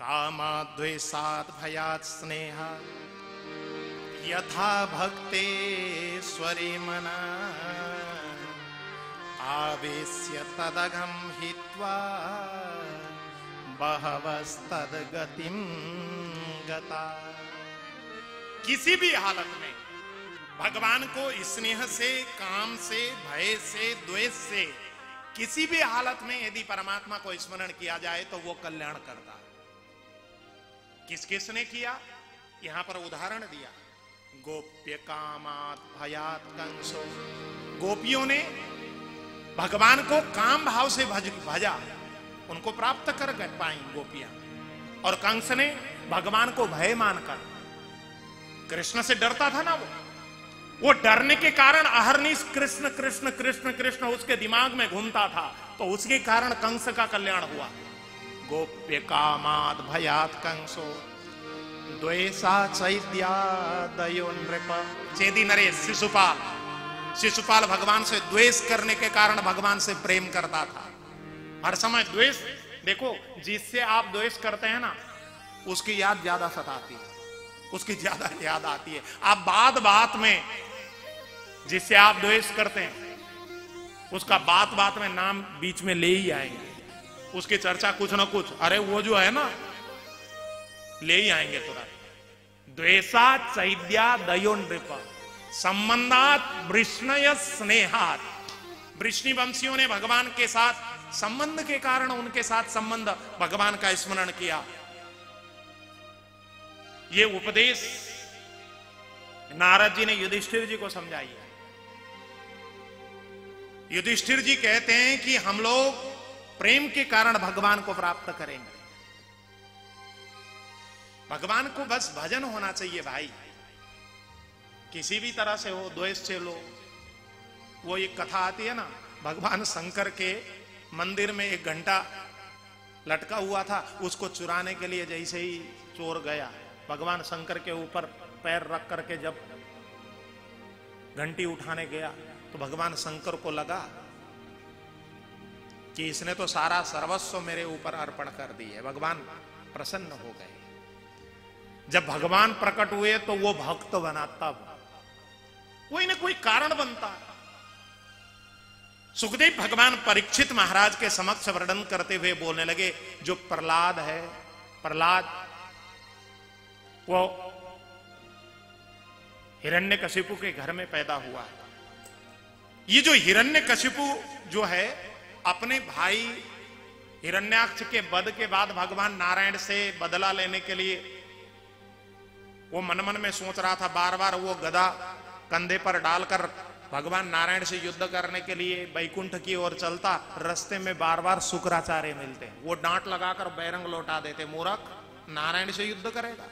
कामाद्वेषात् भयात् स्नेहा यथा भक्तेश्वरी मना आवेश्य तदघं हित्वा बहवस्तद्गतिं गता। किसी भी हालत में भगवान को स्नेह से, काम से, भय से, द्वेष से, किसी भी हालत में यदि परमात्मा को स्मरण किया जाए तो वो कल्याण करता है। किस किसने किया, यहां पर उदाहरण दिया, गोप्य कामात् भयात् कंसो। गोपियों ने भगवान को काम भाव से भजा, उनको प्राप्त कर पाई गोपियां। और कंस ने भगवान को भय मानकर, कृष्ण से डरता था ना वो डरने के कारण अहरनिश कृष्ण कृष्ण कृष्ण कृष्ण उसके दिमाग में घूमता था, तो उसके कारण कंस का कल्याण हुआ। गोप्य कामात् भयात् कंसो द्वेषा चैद्या दयो नृप। चेदी नरेश शिशुपाल भगवान से द्वेष करने के कारण भगवान से प्रेम करता था। हर समय द्वेष, देखो जिससे आप द्वेष करते हैं ना उसकी याद ज्यादा सताती है, उसकी ज्यादा याद आती है। आप बात में जिससे आप द्वेष करते हैं उसका बात में नाम बीच में ले ही आएंगे, उसकी चर्चा कुछ ना कुछ, अरे वो जो है ना, ले ही आएंगे तुरंत। द्वेषा चैद्या दयो नृप संबंधात वृष्णय स्नेहात। वृष्णि वंशियों ने भगवान के साथ संबंध के कारण उनके साथ संबंध भगवान का स्मरण किया। ये उपदेश नारद जी ने युधिष्ठिर जी को समझाई है। युधिष्ठिर जी कहते हैं कि हम लोग प्रेम के कारण भगवान को प्राप्त करेंगे। भगवान को बस भजन होना चाहिए भाई, किसी भी तरह से हो, द्वेष से लो। वो एक कथा आती है ना, भगवान शंकर के मंदिर में एक घंटा लटका हुआ था, उसको चुराने के लिए जैसे ही चोर गया, भगवान शंकर के ऊपर पैर रख करके जब घंटी उठाने गया तो भगवान शंकर को लगा कि इसने तो सारा सर्वस्व मेरे ऊपर अर्पण कर दी है। भगवान प्रसन्न हो गए। जब भगवान प्रकट हुए तो वो भक्त बना, तब कोई ना कोई कारण बनता। सुखदेव भगवान परीक्षित महाराज के समक्ष वर्णन करते हुए बोलने लगे, जो प्रहलाद है, प्रहलाद वो हिरण्यकशिपु के घर में पैदा हुआ। ये जो हिरण्यकशिपु जो है, अपने भाई हिरण्याक्ष के वध के बाद भगवान नारायण से बदला लेने के लिए वो मन में सोच रहा था। बार बार वो गदा कंधे पर डालकर भगवान नारायण से युद्ध करने के लिए बैकुंठ की ओर चलता। रास्ते में बार बार शुक्राचार्य मिलते, वो डांट लगाकर बैरंग लौटा देते, मूर्ख नारायण से युद्ध करेगा,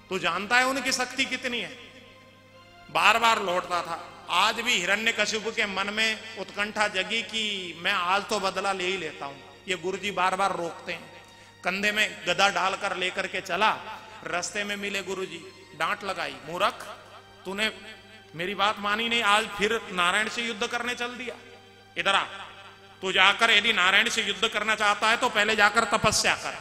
तू जानता है उनकी शक्ति कितनी है। बार बार लौटता था। आज भी हिरण्यकशिपु के मन में उत्कंठा जगी कि मैं आज तो बदला ले ही लेता हूं। ये गुरुजी बार बार रोकते हैं। कंधे में गदा डालकर लेकर के चला, रास्ते में मिले गुरुजी, डांट लगाई, मूर्ख तूने मेरी बात मानी नहीं, आज फिर नारायण से युद्ध करने चल दिया। इधर आ, तू जाकर यदि नारायण से युद्ध करना चाहता है तो पहले जाकर तपस्या कर।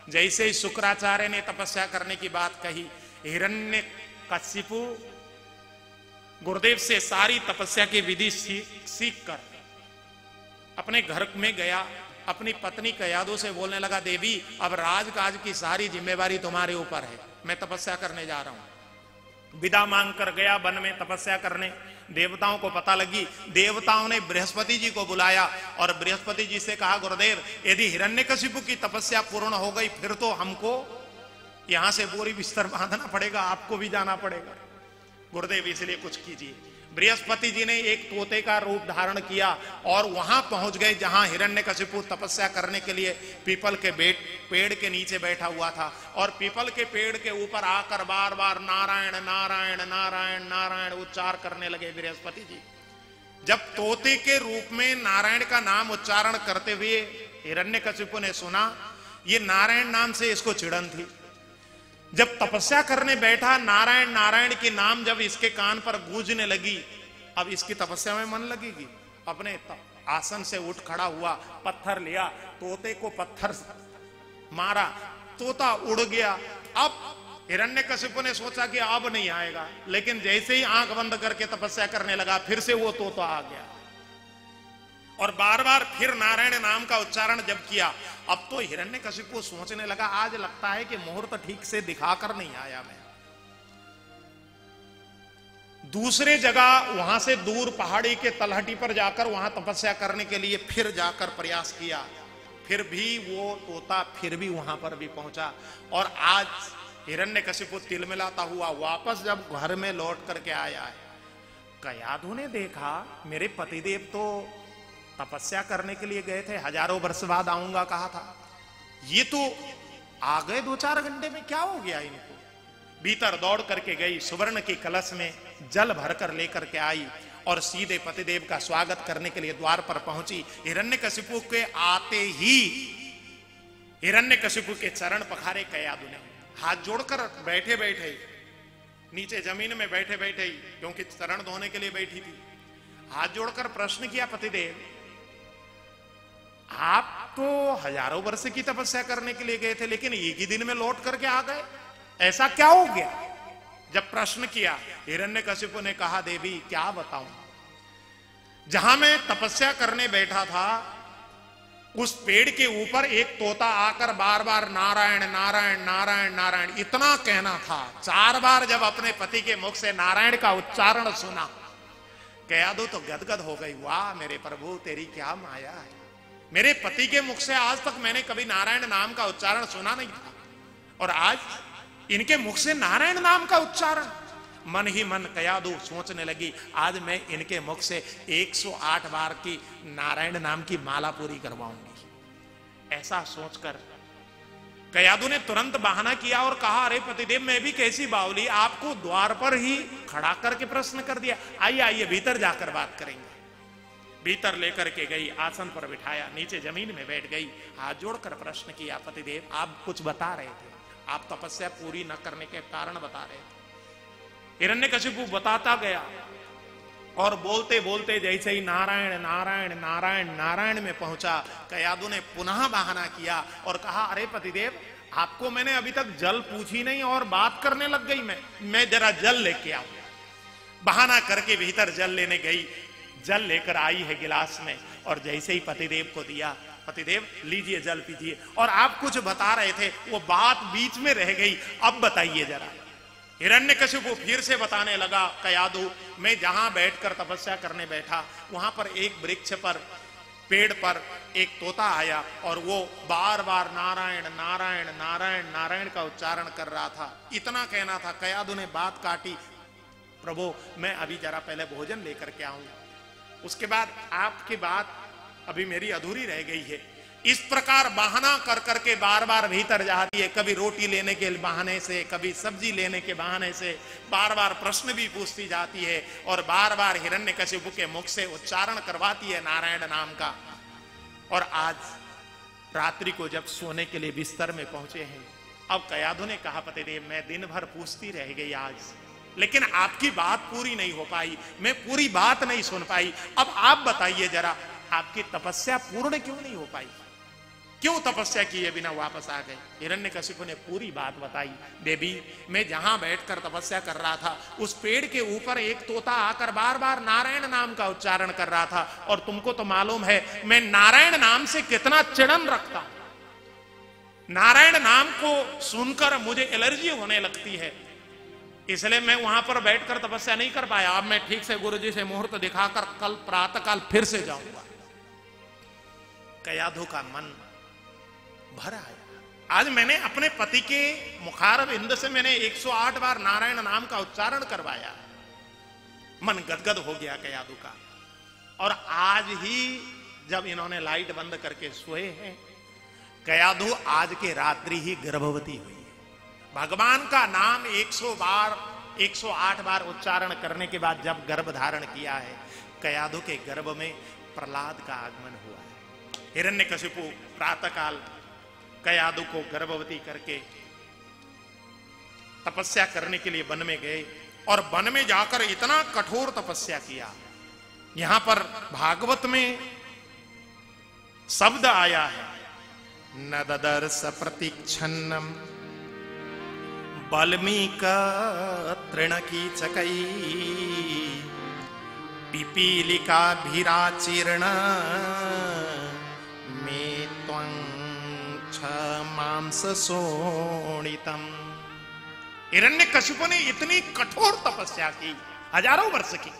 जैसे ही शुक्राचार्य ने तपस्या करने की बात कही, हिरण्यकशिपु गुरुदेव से सारी तपस्या की विधि सीख कर अपने घर में गया। अपनी पत्नी कयादू से बोलने लगा, देवी अब राजकाज की सारी जिम्मेवारी तुम्हारे ऊपर है, मैं तपस्या करने जा रहा हूं। विदा मांग कर गया वन में तपस्या करने। देवताओं को पता लगी, देवताओं ने बृहस्पति जी को बुलाया और बृहस्पति जी से कहा, गुरुदेव यदि हिरण्यकशिपु की तपस्या पूर्ण हो गई फिर तो हमको यहां से बोरी बिस्तर बांधना पड़ेगा, आपको भी जाना पड़ेगा। गुरुदेव इसलिए कुछ कीजिए। बृहस्पति जी ने एक तोते का रूप धारण किया और वहां पहुंच गए जहां हिरण्यकशिपु तपस्या करने के लिए पीपल के पेड़ के नीचे बैठा हुआ था। और पीपल के पेड़ के ऊपर आकर बार बार नारायण नारायण नारायण नारायण उच्चार करने लगे बृहस्पति जी। जब तोते के रूप में नारायण का नाम उच्चारण करते हुए हिरण्यकशिपु ने सुना, ये नारायण नाम से इसको चिड़न थी। जब तपस्या करने बैठा, नारायण नारायण की नाम जब इसके कान पर गूंजने लगी, अब इसकी तपस्या में मन लगेगी। अपने आसन से उठ खड़ा हुआ, पत्थर लिया, तोते को पत्थर मारा, तोता उड़ गया। अब हिरण्यकशिपु ने सोचा कि अब नहीं आएगा, लेकिन जैसे ही आंख बंद करके तपस्या करने लगा फिर से वो तोता आ गया और बार बार फिर नारायण नाम का उच्चारण जब किया। अब तो हिरण्यकशिपु सोचने लगा आज लगता है कि मुहूर्त ठीक से दिखाकर नहीं आया मैं। दूसरे जगह वहां से दूर पहाड़ी के तलहटी पर जाकर वहां तपस्या करने के लिए फिर जाकर प्रयास किया, फिर भी वो तोता फिर भी वहां पर भी पहुंचा। और आज हिरण्यकशिपु तिलमिलाता हुआ वापस जब घर में लौट करके आया है, कयाधु ने देखा मेरे पतिदेव तो तपस्या करने के लिए गए थे, हजारों वर्ष बाद आऊंगा कहा था, ये तो आ गए 2-4 घंटे में, क्या हो गया इनको। भीतर दौड़ करके गई, सुवर्ण की कलश में जल भरकर लेकर के आई और सीधे पतिदेव का स्वागत करने के लिए द्वार पर पहुंची। हिरण्यकशिपु के आते ही हिरण्यकशिपु के चरण पखारे कयाधु ने, हाथ जोड़कर बैठे बैठे नीचे जमीन में बैठे बैठे ही, क्योंकि चरण धोने के लिए बैठी थी, हाथ जोड़कर प्रश्न किया, पतिदेव आप तो हजारों वर्ष की तपस्या करने के लिए गए थे लेकिन एक ही दिन में लौट करके आ गए, ऐसा क्या हो गया। जब प्रश्न किया हिरण्यकशिपु ने कहा, देवी क्या बताऊं, जहां मैं तपस्या करने बैठा था उस पेड़ के ऊपर एक तोता आकर बार बार नारायण नारायण नारायण नारायण इतना कहना था। 4 बार जब अपने पति के मुख से नारायण का उच्चारण सुना, कयाधु तो गदगद हो गई, वाह मेरे प्रभु तेरी क्या माया है, मेरे पति के मुख से आज तक मैंने कभी नारायण नाम का उच्चारण सुना नहीं था और आज इनके मुख से नारायण नाम का उच्चारण। मन ही मन कयाधु सोचने लगी आज मैं इनके मुख से 108 बार की नारायण नाम की माला पूरी करवाऊंगी। ऐसा सोचकर कयाधु ने तुरंत बहाना किया और कहा, अरे पतिदेव मैं भी कैसी बावली, आपको द्वार पर ही खड़ा करके प्रश्न कर दिया, आइए आइए भीतर जाकर बात करेंगे। भीतर लेकर के गई, आसन पर बिठाया, नीचे जमीन में बैठ गई, हाथ जोड़कर प्रश्न किया, पतिदेव आप कुछ बता रहे थे, आप तपस्या पूरी न करने के कारण बता रहे थे। हिरण्यकशिपु बताता गया और बोलते बोलते जैसे ही नारायण नारायण नारायण नारायण में पहुंचा, कयाधु ने पुनः बहाना किया और कहा, अरे पतिदेव आपको मैंने अभी तक जल पूछी नहीं और बात करने लग गई मैं जरा जल लेके आऊं। बहाना करके भीतर जल लेने गई, जल लेकर आई है गिलास में और जैसे ही पतिदेव को दिया, पतिदेव लीजिए जल पीजिए, और आप कुछ बता रहे थे वो बात बीच में रह गई, अब बताइए जरा। हिरण्यकशिपु फिर से बताने लगा, कयाधु मैं जहां बैठकर तपस्या करने बैठा वहां पर एक वृक्ष पर पेड़ पर एक तोता आया और वो बार बार नारायण नारायण नारायण नारायण का उच्चारण कर रहा था, इतना कहना था। कयाधु ने बात काटी, प्रभु मैं अभी जरा पहले भोजन लेकर के आऊं, उसके बाद आपकी बात अभी मेरी अधूरी रह गई है। इस प्रकार बहाना कर करके बार बार भीतर जाती है, कभी रोटी लेने के बहाने से, कभी सब्जी लेने के बहाने से बार बार प्रश्न भी पूछती जाती है और बार बार हिरण्यकशिपु के मुख से उच्चारण करवाती है नारायण नाम का। और आज रात्रि को जब सोने के लिए बिस्तर में पहुंचे हैं, अब कयाधु ने कहा, पतिदेव मैं दिन भर पूछती रह गई आज, लेकिन आपकी बात पूरी नहीं हो पाई, मैं पूरी बात नहीं सुन पाई। अब आप बताइए जरा, आपकी तपस्या पूर्ण क्यों नहीं हो पाई, क्यों तपस्या किए बिना वापस आ गए। हिरण्यकशिपु ने पूरी बात बताई, देवी मैं जहां बैठकर तपस्या कर रहा था उस पेड़ के ऊपर एक तोता आकर बार बार नारायण नाम का उच्चारण कर रहा था, और तुमको तो मालूम है मैं नारायण नाम से कितना चिड़न रखता हूं, नारायण नाम को सुनकर मुझे एलर्जी होने लगती है, इसलिए मैं वहां पर बैठकर तपस्या नहीं कर पाया। अब मैं ठीक से गुरुजी से मुहूर्त दिखाकर कल प्रातःकाल फिर से जाऊंगा। कयाधु का मन भर आया, आज मैंने अपने पति के मुखारविंद से मैंने 108 बार नारायण नाम का उच्चारण करवाया, मन गदगद हो गया कयाधु का। और आज ही जब इन्होंने लाइट बंद करके सोए हैं, कयाधु आज के रात्रि ही गर्भवती हुई है। भगवान का नाम 108 बार उच्चारण करने के बाद जब गर्भ धारण किया है, कयाधु के गर्भ में प्रहलाद का आगमन हुआ है। हिरण्यकशिपु प्रातःकाल कयाधु को गर्भवती करके तपस्या करने के लिए वन में गए और वन में जाकर इतना कठोर तपस्या किया। यहां पर भागवत में शब्द आया है, न ददर्श प्रतीक्षन्नम बल्मीक तृणकीचकै पिपीलिकाभिराचीर्ण मे त्वं मांस शोणितम। हिरण्यकशिपु ने इतनी कठोर तपस्या की, हजारों वर्ष की,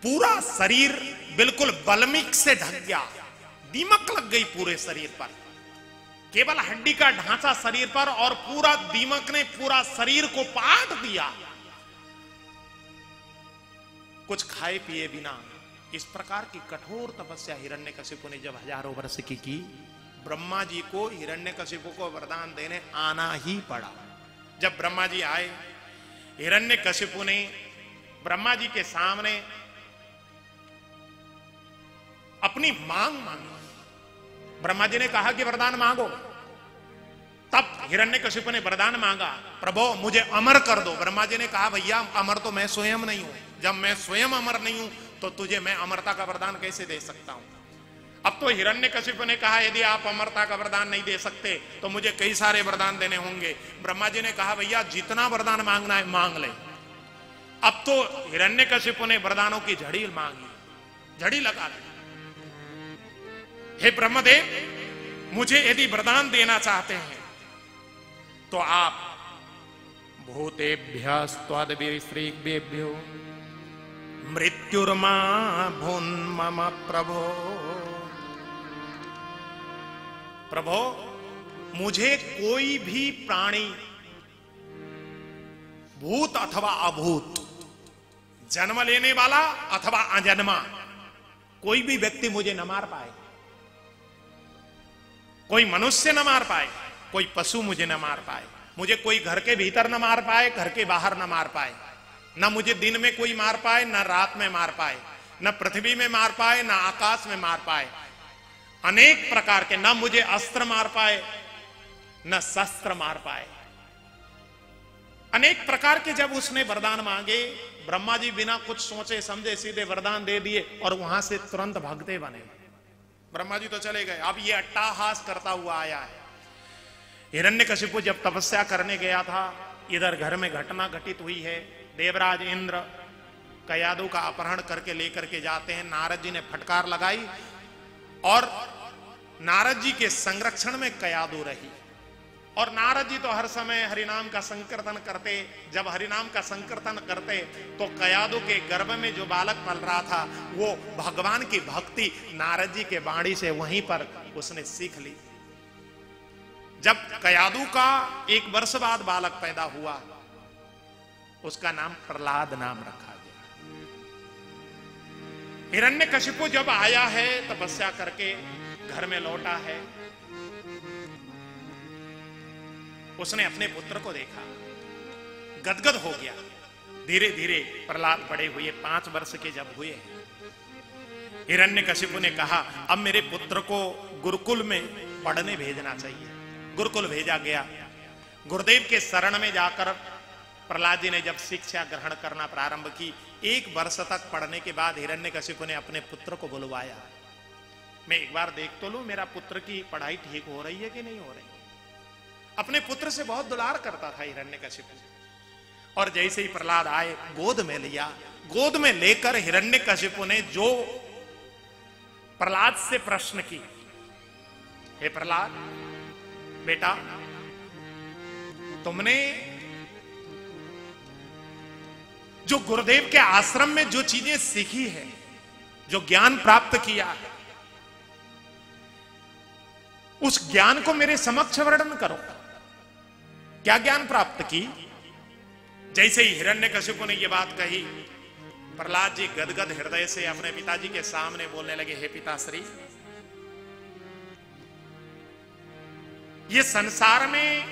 पूरा शरीर बिल्कुल बल्मीक से ढक गया, दीमक लग गई पूरे शरीर पर, केवल हड्डी का ढांचा शरीर पर, और पूरा दीमक ने पूरा शरीर को पाट दिया, कुछ खाए पिए बिना। इस प्रकार की कठोर तपस्या हिरण्यकशिपु ने जब हजारों वर्ष की, ब्रह्मा जी को हिरण्यकशिपु को वरदान देने आना ही पड़ा। जब ब्रह्मा जी आए, हिरण्यकशिपु ने ब्रह्मा जी के सामने अपनी मांग मांगी। ब्रह्मा जी ने कहा कि वरदान मांगो। तब हिरण्यकशिपु ने वरदान मांगा, प्रभु मुझे अमर कर दो। ब्रह्मा जी ने कहा, भैया अमर तो मैं स्वयं नहीं हूं, जब मैं स्वयं अमर नहीं हूं तो तुझे मैं अमरता का वरदान कैसे दे सकता हूं। अब तो हिरण्यकशिपु ने कहा, यदि आप अमरता का वरदान नहीं दे सकते तो मुझे कई सारे वरदान देने होंगे। ब्रह्मा जी ने कहा, भैया जितना वरदान मांगना है मांग ले। अब तो हिरण्यकशिपु ने वरदानों की झड़ी मांगी, झड़ी लगा दी। हे ब्रह्मदेव, मुझे यदि वरदान देना चाहते हैं तो आप भूतेभ्यस्त्वद्भिस्त्रिभ्यो मृत्युर्मा भून्मम प्रभो। प्रभो मुझे कोई भी प्राणी, भूत अथवा अभूत, जन्म लेने वाला अथवा अजन्मा, कोई भी व्यक्ति मुझे न मार पाए। कोई मनुष्य न मार पाए, कोई पशु मुझे न मार पाए, मुझे कोई घर के भीतर न मार पाए, घर के बाहर न मार पाए, न मुझे दिन में कोई मार पाए, न रात में मार पाए, न पृथ्वी में मार पाए, न आकाश में मार पाए। अनेक प्रकार के, न मुझे अस्त्र मार पाए, न शस्त्र मार पाए। अनेक प्रकार के जब उसने वरदान मांगे, ब्रह्मा जी बिना कुछ सोचे समझे सीधे वरदान दे दिए और वहां से तुरंत भगते बने। ब्रह्मा जी तो चले गए, अब ये अट्टाहास करता हुआ आया है। हिरण्यकशिपु जब तपस्या करने गया था, इधर घर में घटना घटित हुई है। देवराज इंद्र कयादु का अपहरण करके लेकर के जाते हैं। नारद जी ने फटकार लगाई और नारद जी के संरक्षण में कयादु रही। और नारद जी तो हर समय हरिनाम का संकीर्तन करते। जब हरिनाम का संकीर्तन करते तो कयादु के गर्भ में जो बालक पल रहा था वो भगवान की भक्ति नारद जी के वाणी से वहीं पर उसने सीख ली। जब कयादु का 1 वर्ष बाद बालक पैदा हुआ, उसका नाम प्रहलाद नाम रखा गया। हिरण्यकशिपु जब आया है तपस्या करके, घर में लौटा है, उसने अपने पुत्र को देखा, गदगद हो गया। धीरे धीरे प्रहलाद बड़े हुए, 5 वर्ष के जब हुए, हिरण्यकशिपु ने कहा, अब मेरे पुत्र को गुरुकुल में पढ़ने भेजना चाहिए। गुरुकुल भेजा गया। गुरुदेव के शरण में जाकर प्रहलाद जी ने जब शिक्षा ग्रहण करना प्रारंभ की, 1 वर्ष तक पढ़ने के बाद हिरण्यकशिपु ने अपने पुत्र को बुलवाया। मैं एक बार देख तो लूं मेरा पुत्र की पढ़ाई ठीक हो रही है कि नहीं हो रही। अपने पुत्र से बहुत दुलार करता था हिरण्यकशिपु। और जैसे ही प्रहलाद आए, गोद में लिया। गोद में लेकर हिरण्यकशिपु ने जो प्रहलाद से प्रश्न की, हे प्रहलाद बेटा, तुमने जो गुरुदेव के आश्रम में जो चीजें सीखी है, जो ज्ञान प्राप्त किया है, उस ज्ञान को मेरे समक्ष वर्णन करो। क्या ज्ञान प्राप्त की? जैसे ही हिरण्यकशिपु ने यह बात कही, प्रहलाद जी गदगद हृदय से अपने पिताजी के सामने बोलने लगे, हे पिताश्री, ये संसार में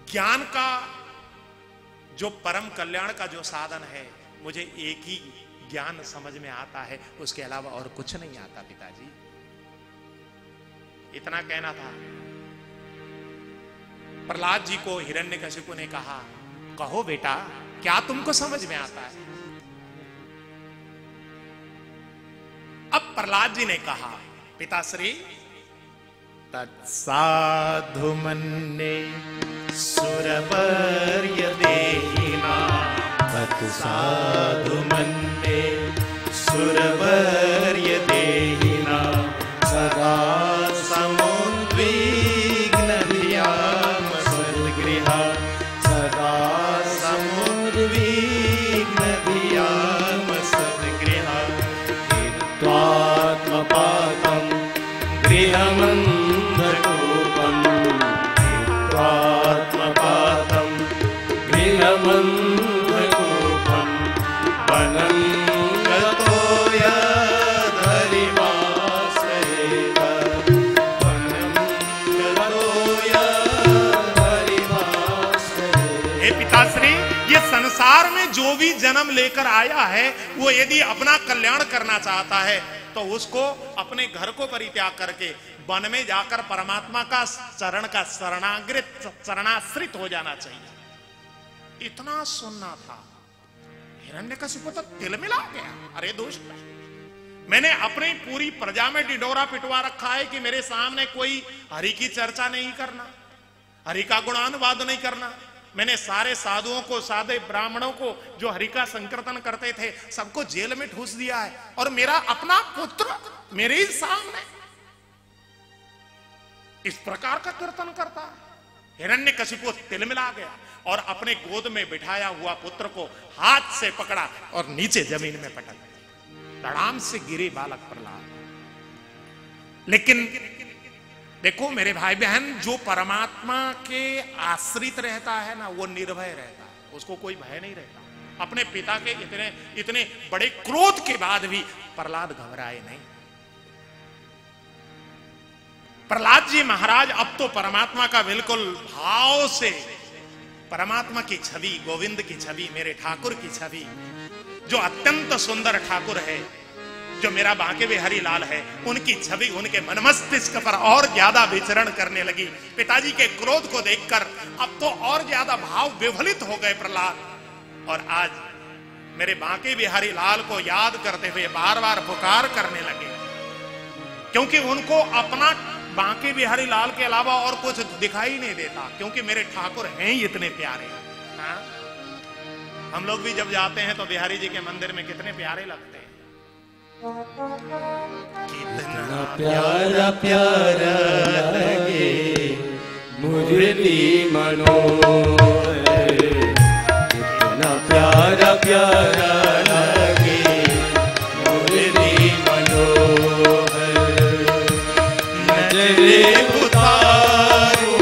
ज्ञान का जो परम कल्याण का जो साधन है, मुझे एक ही ज्ञान समझ में आता है, उसके अलावा और कुछ नहीं आता पिताजी। इतना कहना था। प्रहलाद जी को हिरण्यकशिपु ने कहा, कहो बेटा, क्या तुमको समझ में आता है? अब प्रहलाद जी ने कहा, पिताश्री तत्साधु मन्ये सुरवर्य देहिना, तत्साधु मन्ये सुरवर्य देहिना, सदा समुद्विग्न धियाम सद्गृहा, सदा समुद्विग्न धियाम सद्गृहा, हित्वात्मपातं गृहमन्धकूपं, हित्वात्मपातं गृहमन्धकूपं, वनं गतो यद्धरिमाश्रयेत, वनं गतो यद्धरिमाश्रयेत। हे पिताश्री, ये संसार में जो भी जन्म लेकर आया है, वो यदि अपना कल्याण करना चाहता है तो उसको अपने घर को परित्याग करके वन में जाकर परमात्मा का चरण का शरणाश्रित हो जाना चाहिए। इतना सुनना था, हिरण्यकशिपु तो तिल मिला गया। अरे दोस्त, मैंने अपनी पूरी प्रजा में डिडोरा पिटवा रखा है कि मेरे सामने कोई हरि की चर्चा नहीं करना, हरि का गुणानुवाद नहीं करना। मैंने सारे साधुओं को, साधे ब्राह्मणों को जो हरि का संकीर्तन करते थे, सबको जेल में ठूस दिया है, और मेरा अपना पुत्र मेरे ही सामने इस प्रकार का कीर्तन करता है। हिरण्यकशिपु तिलमिला गया और अपने गोद में बिठाया हुआ पुत्र को हाथ से पकड़ा और नीचे जमीन में पटक दिया। धड़ाम से गिरे बालक प्रहलाद। लेकिन देखो मेरे भाई बहन, जो परमात्मा के आश्रित रहता है ना, वो निर्भय रहता है, उसको कोई भय नहीं रहता। अपने पिता के इतने बड़े क्रोध के बाद भी प्रहलाद घबराए नहीं। प्रहलाद जी महाराज अब तो परमात्मा का बिल्कुल भाव से, परमात्मा की छवि, गोविंद की छवि, मेरे ठाकुर की छवि, जो अत्यंत सुंदर ठाकुर है, जो मेरा बांके बिहारी लाल है, उनकी छवि उनके मन मस्तिष्क पर और ज्यादा विचरण करने लगी। पिताजी के क्रोध को देखकर अब तो और ज्यादा भाव विफलित हो गए प्रहलाद, और आज मेरे बांके बिहारी लाल को याद करते हुए बार बार पुकार करने लगे, क्योंकि उनको अपना बांके बिहारी लाल के अलावा और कुछ दिखाई नहीं देता, क्योंकि मेरे ठाकुर हैं ही इतने प्यारे। हाँ? हम लोग भी जब जाते हैं तो बिहारी जी के मंदिर में कितने प्यारे लगते हैं। कितना प्यारा प्यारा लगे मुरली मनोहर, कितना प्यारा प्यारा लगे मुरली मनोहर, नजरे उतारो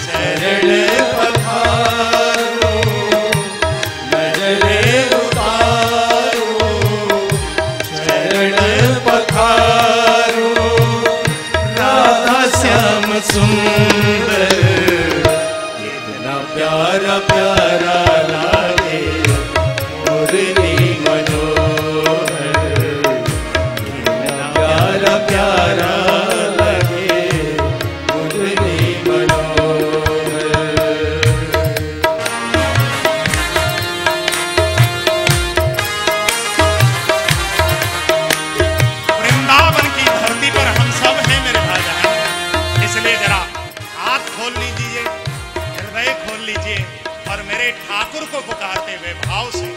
चरण पधारो, नजरे उतारो चरण पधारो, राधा श्याम सुंदर, कितना प्यारा प्यारा लागे मुरली मनोहर, कितना प्यारा प्यारा लगे मुरली मनोहर। वृंदावन की धरती पर हम सब हैं मेरे भाई बहन, इसलिए जरा हाथ खोल लीजिए, हृदय खोल लीजिए और मेरे ठाकुर को पुकारते हुए भाव से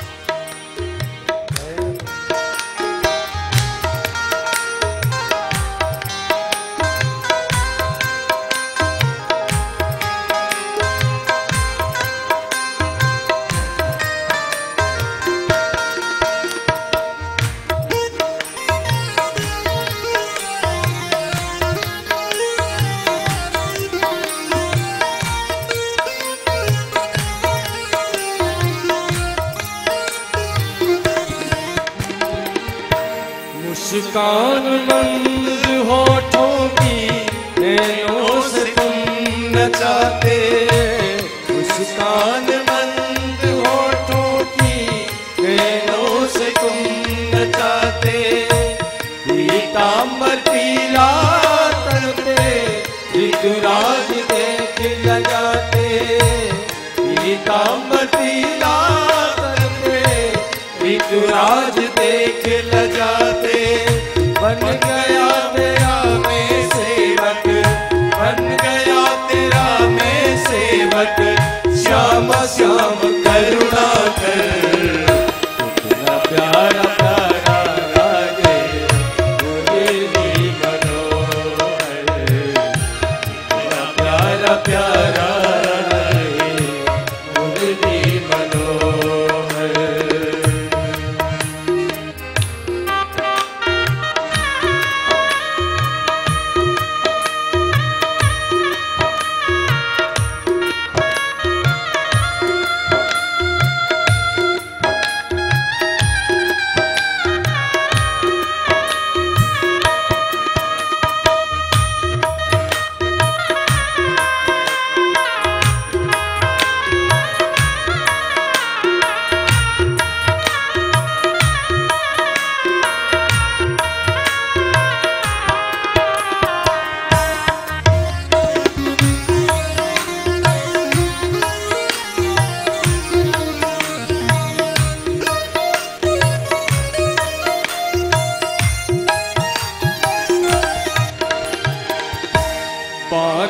मुस्कान मंद होठों की नैनों से तुम नचाते, मुस्कान मंद होठों की नैनों से तुम नचाते, पीतांबर पीला तन पे ऋतुराज देख लगाते, पीतांबर पीला तन पे ऋतुराज देख लगाते,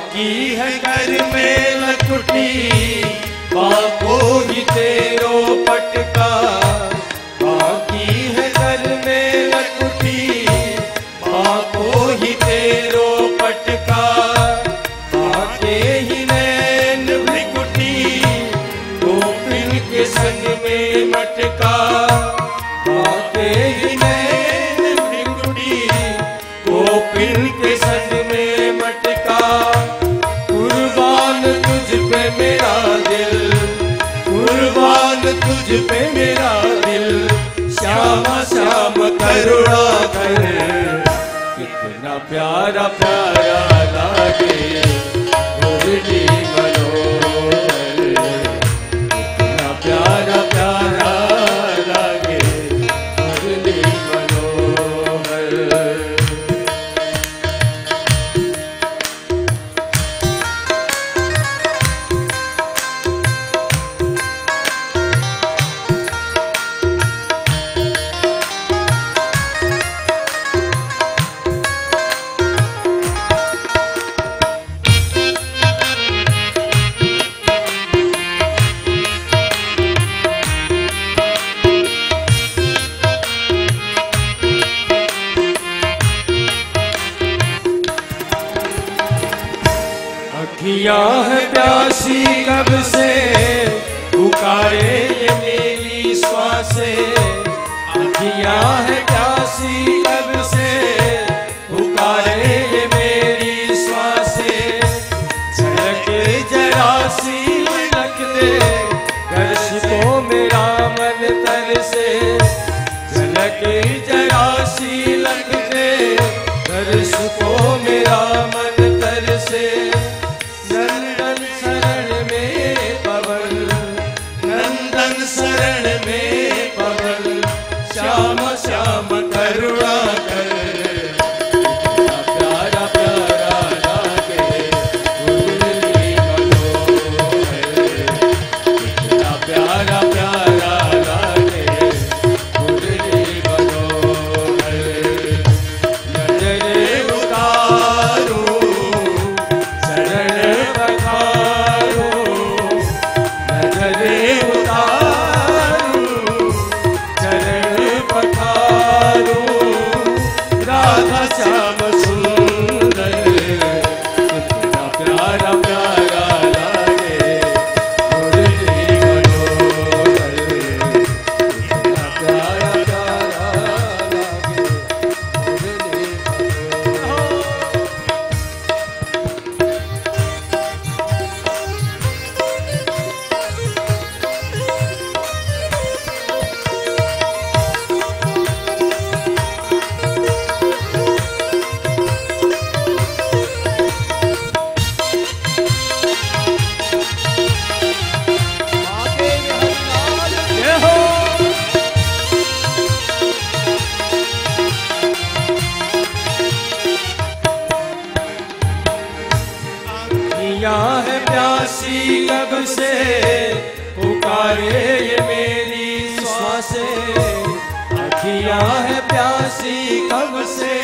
बाकी है घर में लकुटी, बाको ही तेरो पटका। बाकी है घर में लकुटी, बाको ही तेरो पटका। बाके ही नैन भृकुटी, गोपिन के संग में मटका। बाके ही नैन भृकुटी, गोपिन के संग में मटका। कुर्बान तुझ पे मेरा दिल, कुर्बान तुझ पे मेरा दिल। श्यामा श्याम करुणा कर, कितना प्यारा प्यारा लागे मुरली मनोहर। कितना प्यारा प्यारा लागे मुरली मनोहर। अखियाँ है प्यासी कब से, पुकारे ये मेरी श्वासें। अखियाँ है प्यासी कब से, पुकारे ये मेरी श्वासें। झलके जरा सी लग दे, दर्श को मेरा मन तरसे। झलके जरा सी लग दे, दर्श को मेरा मन तरसे। नंदन शरण में पवन, नंदन शरण में पवन। श्याम श्याम करुणा कर, कितना प्यारा प्यारा लागे मुरली मनोहर। कितना प्यारा प्यारा लागे मुरली मनोहर। नजरे उतारो, शरण पखारो। नजरे उतारो, शरण पखारो। राधा श्याम सुंदर, कितना प्यारा प्यारा लागे मुरली मनोहर। कितना प्यारा प्यारा लागे मुरली मनोहर। जय हो। अखियाँ है प्यासी कब से, पुकारे ये मेरी श्वासें। अखियाँ है प्यासी कब से,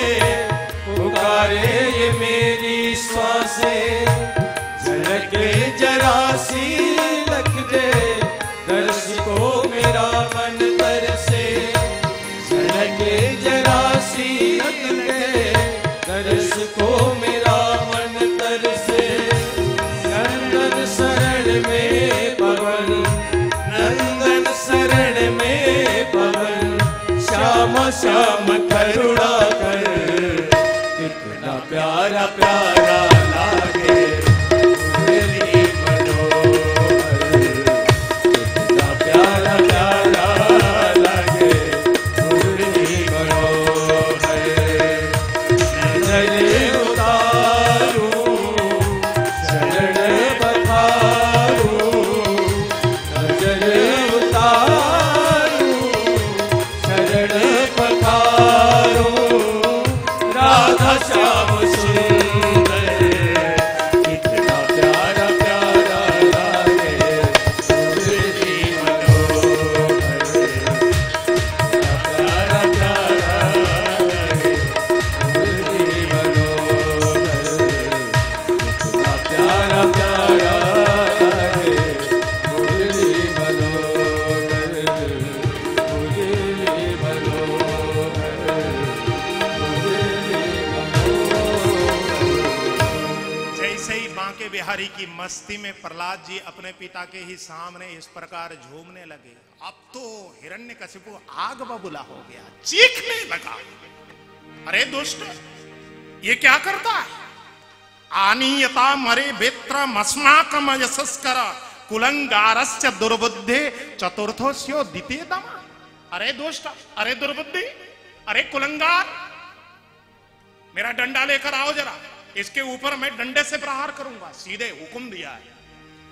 पुकारे ये मेरी श्वासें। झलके जरा सी लग दे, दर्श को मेरा मन तरसे। झलके जरा सी लग दे, दर्श को मेरा मन तरसे। नंदन शरण में पवन, नंदन शरण में पवन। श्याम श्याम करुणा कर, कितना प्यारा प्यारा लागे मुरली मनोहर। कितना प्यारा प्यारा लागे मुरली मनोहर। नजरे उतारो, शरण पखारो। नजरे उतारो, शरण पखारो। राधा श्याम सुंदर, बांके बिहारी की मस्ती में प्रहलाद जी अपने पिता के ही सामने इस प्रकार झूमने लगे। अब तो हिरण्यकशिपु आग बबूला हो गया, चीखने लगा, अरे दुष्ट, ये क्या करता है? आनीयता मरे बेत्र मस्माकम यशस्कर कुलंगारस्य दुर्बुद्धे चतुर्थोस्यो द्वितीय दम। अरे दुष्ट, अरे दुर्बुद्धि, अरे कुलंगार, मेरा डंडा लेकर आओ जरा, इसके ऊपर मैं डंडे से प्रहार करूंगा। सीधे हुक्म दिया है।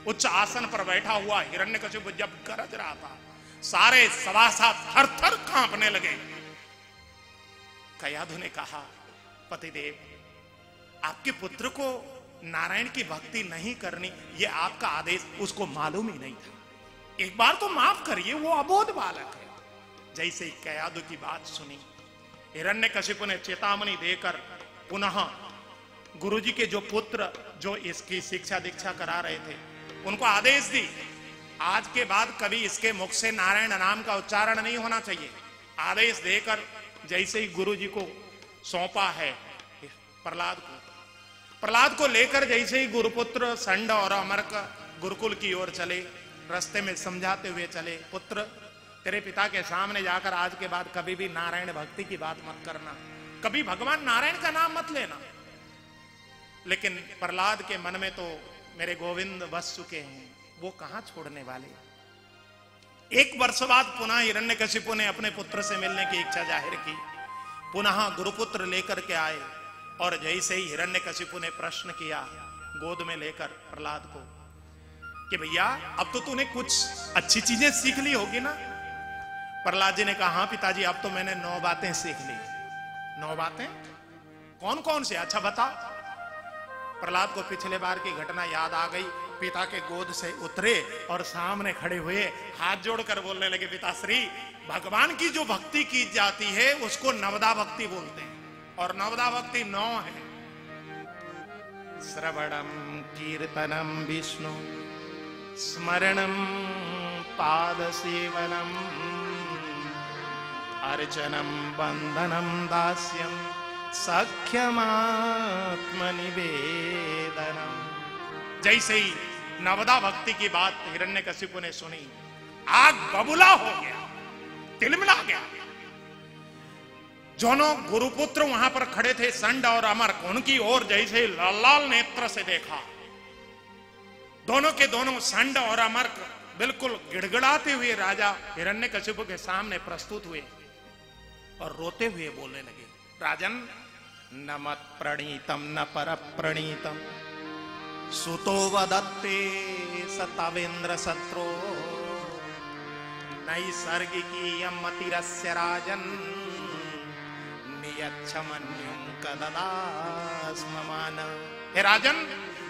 उच्च आसन पर बैठा हुआ हिरण्यकशिपु जब गरज रहा था, सारे सभासद थर थर कांपने लगे। कयाधु ने कहा, पतिदेव, आपके पुत्र को नारायण की भक्ति नहीं करनी, ये आपका आदेश उसको मालूम ही नहीं था। एक बार तो माफ करिए, वो अबोध बालक है। जैसे ही कयाधु की बात सुनी, हिरण्यकशिपु ने चेतावनी देकर पुनः गुरुजी के जो पुत्र जो इसकी शिक्षा दीक्षा करा रहे थे, उनको आदेश दी, आज के बाद कभी इसके मुख से नारायण नाम का उच्चारण नहीं होना चाहिए। आदेश देकर जैसे ही गुरुजी को सौंपा है प्रहलाद को लेकर जैसे ही गुरुपुत्र संड और अमरक गुरुकुल की ओर चले, रास्ते में समझाते हुए चले, पुत्र, तेरे पिता के सामने जाकर आज के बाद कभी भी नारायण भक्ति की बात मत करना, कभी भगवान नारायण का नाम मत लेना। लेकिन प्रहलाद के मन में तो मेरे गोविंद बस चुके हैं, वो कहां छोड़ने वाले। एक वर्ष बाद पुनः हिरण्यकशिपु ने अपने पुत्र से मिलने की इच्छा जाहिर की। पुनः गुरुपुत्र लेकर के आए और जैसे ही हिरण्यकशिपु ने प्रश्न किया गोद में लेकर प्रहलाद को कि भैया अब तो तूने कुछ अच्छी चीजें सीख ली होगी ना। प्रहलाद जी ने कहा, हाँ पिताजी, अब तो मैंने 9 बातें सीख ली। 9 बातें? कौन कौन से? अच्छा बता। प्रहलाद को पिछले बार की घटना याद आ गई। पिता के गोद से उतरे और सामने खड़े हुए हाथ जोड़कर बोलने लगे, पिताश्री, भगवान की जो भक्ति की जाती है उसको नवदा भक्ति बोलते हैं, और नवदा भक्ति 9 है। श्रवणम कीर्तनम विष्णु स्मरणम पाद सेवनम अर्चनम बंधनम दास्यम सख्यमात्मनिवेदनम। जैसे ही नवदा भक्ति की बात हिरण्यकशिपु ने सुनी, आग बबूला हो गया, तिलमिला गया। दोनों गुरुपुत्र वहां पर खड़े थे, संड और अमर, उनकी ओर जैसे ही लाल नेत्र से देखा, दोनों के दोनों संड और अमर बिल्कुल गिड़गिड़ाते हुए राजा हिरण्यकशिपु के सामने प्रस्तुत हुए और रोते हुए बोलने लगे, राजन, न मत प्रणीतम न पर प्रणीतम सुतो वदत्ते सतवेन्द्र शत्रो नैसर्गिकी मतिरस्य राजन नियच्छमन्युं कददास्ममान। हे राजन,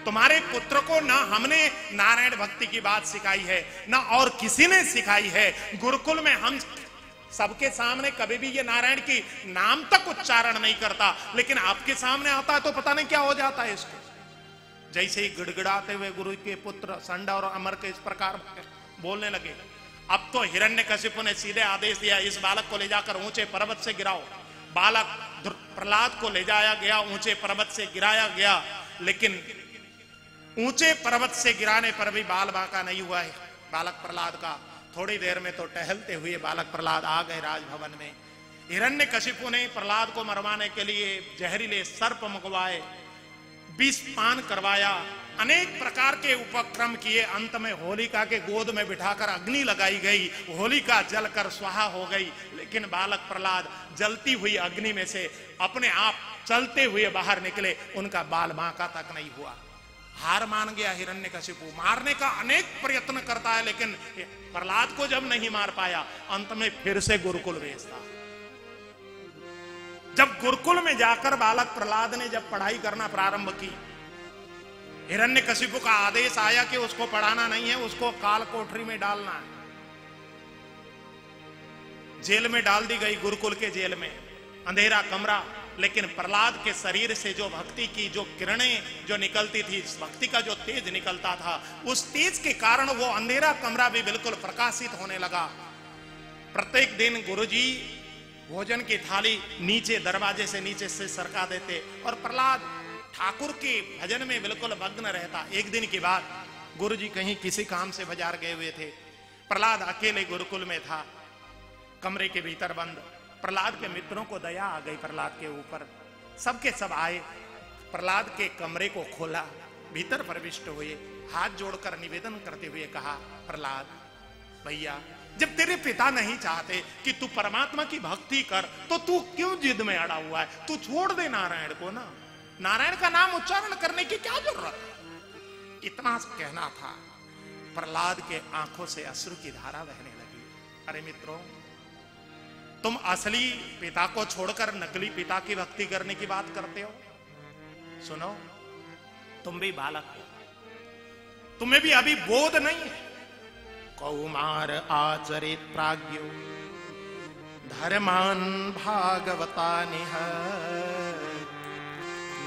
तुम्हारे पुत्र को ना हमने नारायण भक्ति की बात सिखाई है, ना और किसी ने सिखाई है। गुरुकुल में हम सबके सामने कभी भी ये नारायण की नाम तक उच्चारण नहीं करता, लेकिन आपके सामने आता है तो पता नहीं क्या हो जाता है इसको। जैसे ही गिड़गिड़ाते हुए गुरु के पुत्र संड और अमर के इस प्रकार बोलने लगे, अब तो हिरण्यकशिपु ने सीधे आदेश दिया, इस बालक को ले जाकर ऊंचे पर्वत से गिराओ। बालक प्रहलाद को ले जाया गया, ऊंचे पर्वत से गिराया गया, लेकिन ऊंचे पर्वत से गिराने पर भी बाल बांका नहीं हुआ है बालक प्रहलाद का। थोड़ी देर में तो टहलते हुए बालक प्रहलाद आ गए राजभवन में। हिरण्यकशिपु ने प्रहलाद को मरवाने के लिए जहरीले सर्प मंगवाए, विष पान करवाया, अनेक प्रकार के उपक्रम किए। अंत में होलिका के गोद में बिठाकर अग्नि लगाई गई, होलिका जलकर स्वाहा हो गई, लेकिन बालक प्रहलाद जलती हुई अग्नि में से अपने आप चलते हुए बाहर निकले, उनका बाल बांका तक नहीं हुआ। हार मान गया हिरण्यकशिपु, मारने का अनेक प्रयत्न करता है, लेकिन प्रहलाद को जब नहीं मार पाया, अंत में फिर से गुरुकुल भेजता। जब गुरुकुल में जाकर बालक प्रहलाद ने जब पढ़ाई करना प्रारंभ की, हिरण्यकशिपु का आदेश आया कि उसको पढ़ाना नहीं है, उसको काल कोठरी में डालना है। जेल में डाल दी गई, गुरुकुल के जेल में, अंधेरा कमरा। लेकिन प्रहलाद के शरीर से जो भक्ति की जो किरणें जो निकलती थी, भक्ति का जो तेज निकलता था, उस तेज के कारण वो अंधेरा कमरा भी बिल्कुल प्रकाशित होने लगा। प्रत्येक दिन गुरुजी भोजन की थाली नीचे दरवाजे से नीचे से सरका देते और प्रहलाद ठाकुर के भजन में बिल्कुल मग्न रहता। एक दिन की बात, गुरु जी कहीं किसी काम से बाजार गए हुए थे। प्रहलाद अकेले गुरुकुल में था, कमरे के भीतर बंद। प्रहलाद के मित्रों को दया आ गई प्रहलाद के ऊपर, सबके सब आए, प्रहलाद के कमरे को खोला, भीतर प्रविष्ट हुए, हाथ जोड़कर निवेदन करते हुए कहा, प्रहलाद भैया, जब तेरे पिता नहीं चाहते कि तू परमात्मा की भक्ति कर, तो तू क्यों जिद में अड़ा हुआ है? तू छोड़ दे नारायण को ना, नारायण का नाम उच्चारण करने की क्या जरूरत है? इतना कहना था, प्रहलाद के आंखों से अश्रु की धारा बहने लगी। अरे मित्रों, तुम असली पिता को छोड़कर नकली पिता की भक्ति करने की बात करते हो। सुनो, तुम भी बालक हो, तुम्हें भी अभी बोध नहीं है। कौमार आचरित प्राज्ञो धर्मान भागवता निह,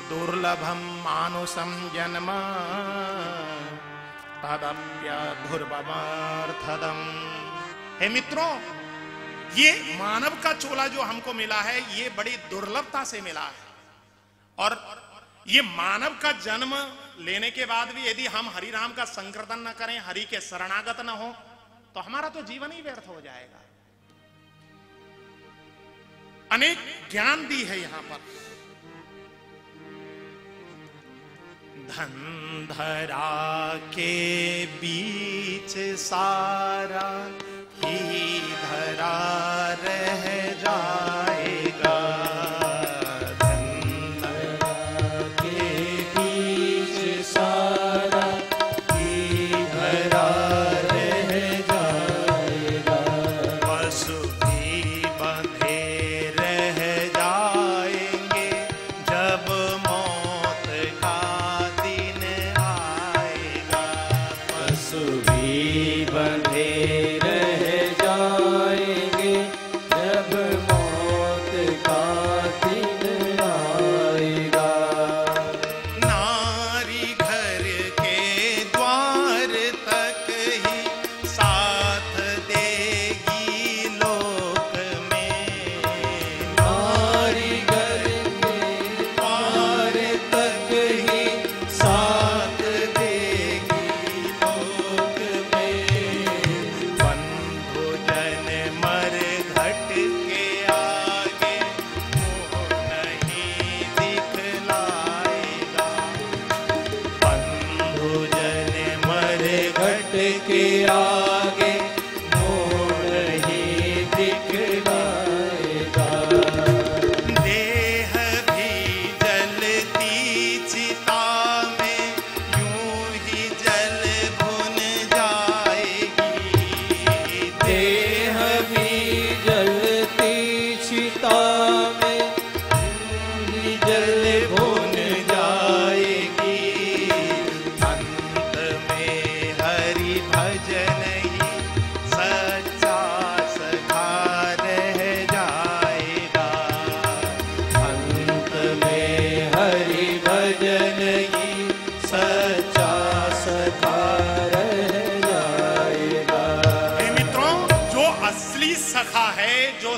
दुर्लभम मानुषम जन्म तदप्यधुर्वमर्थदम। हे मित्रों, ये मानव का चोला जो हमको मिला है, ये बड़ी दुर्लभता से मिला है। और ये मानव का जन्म लेने के बाद भी यदि हम हरि नाम का संकीर्तन न करें, हरि के शरणागत न हो, तो हमारा तो जीवन ही व्यर्थ हो जाएगा। अनेक ज्ञान दी है यहां पर। धन धरा के बीच सारा ही धरा रह जाएगा, धन धरा के बीच सारा ही धरा रह जाएगा, पशु भी बंधे रह जाएंगे जब मौत का दिन आएगा, पशु भी बंधे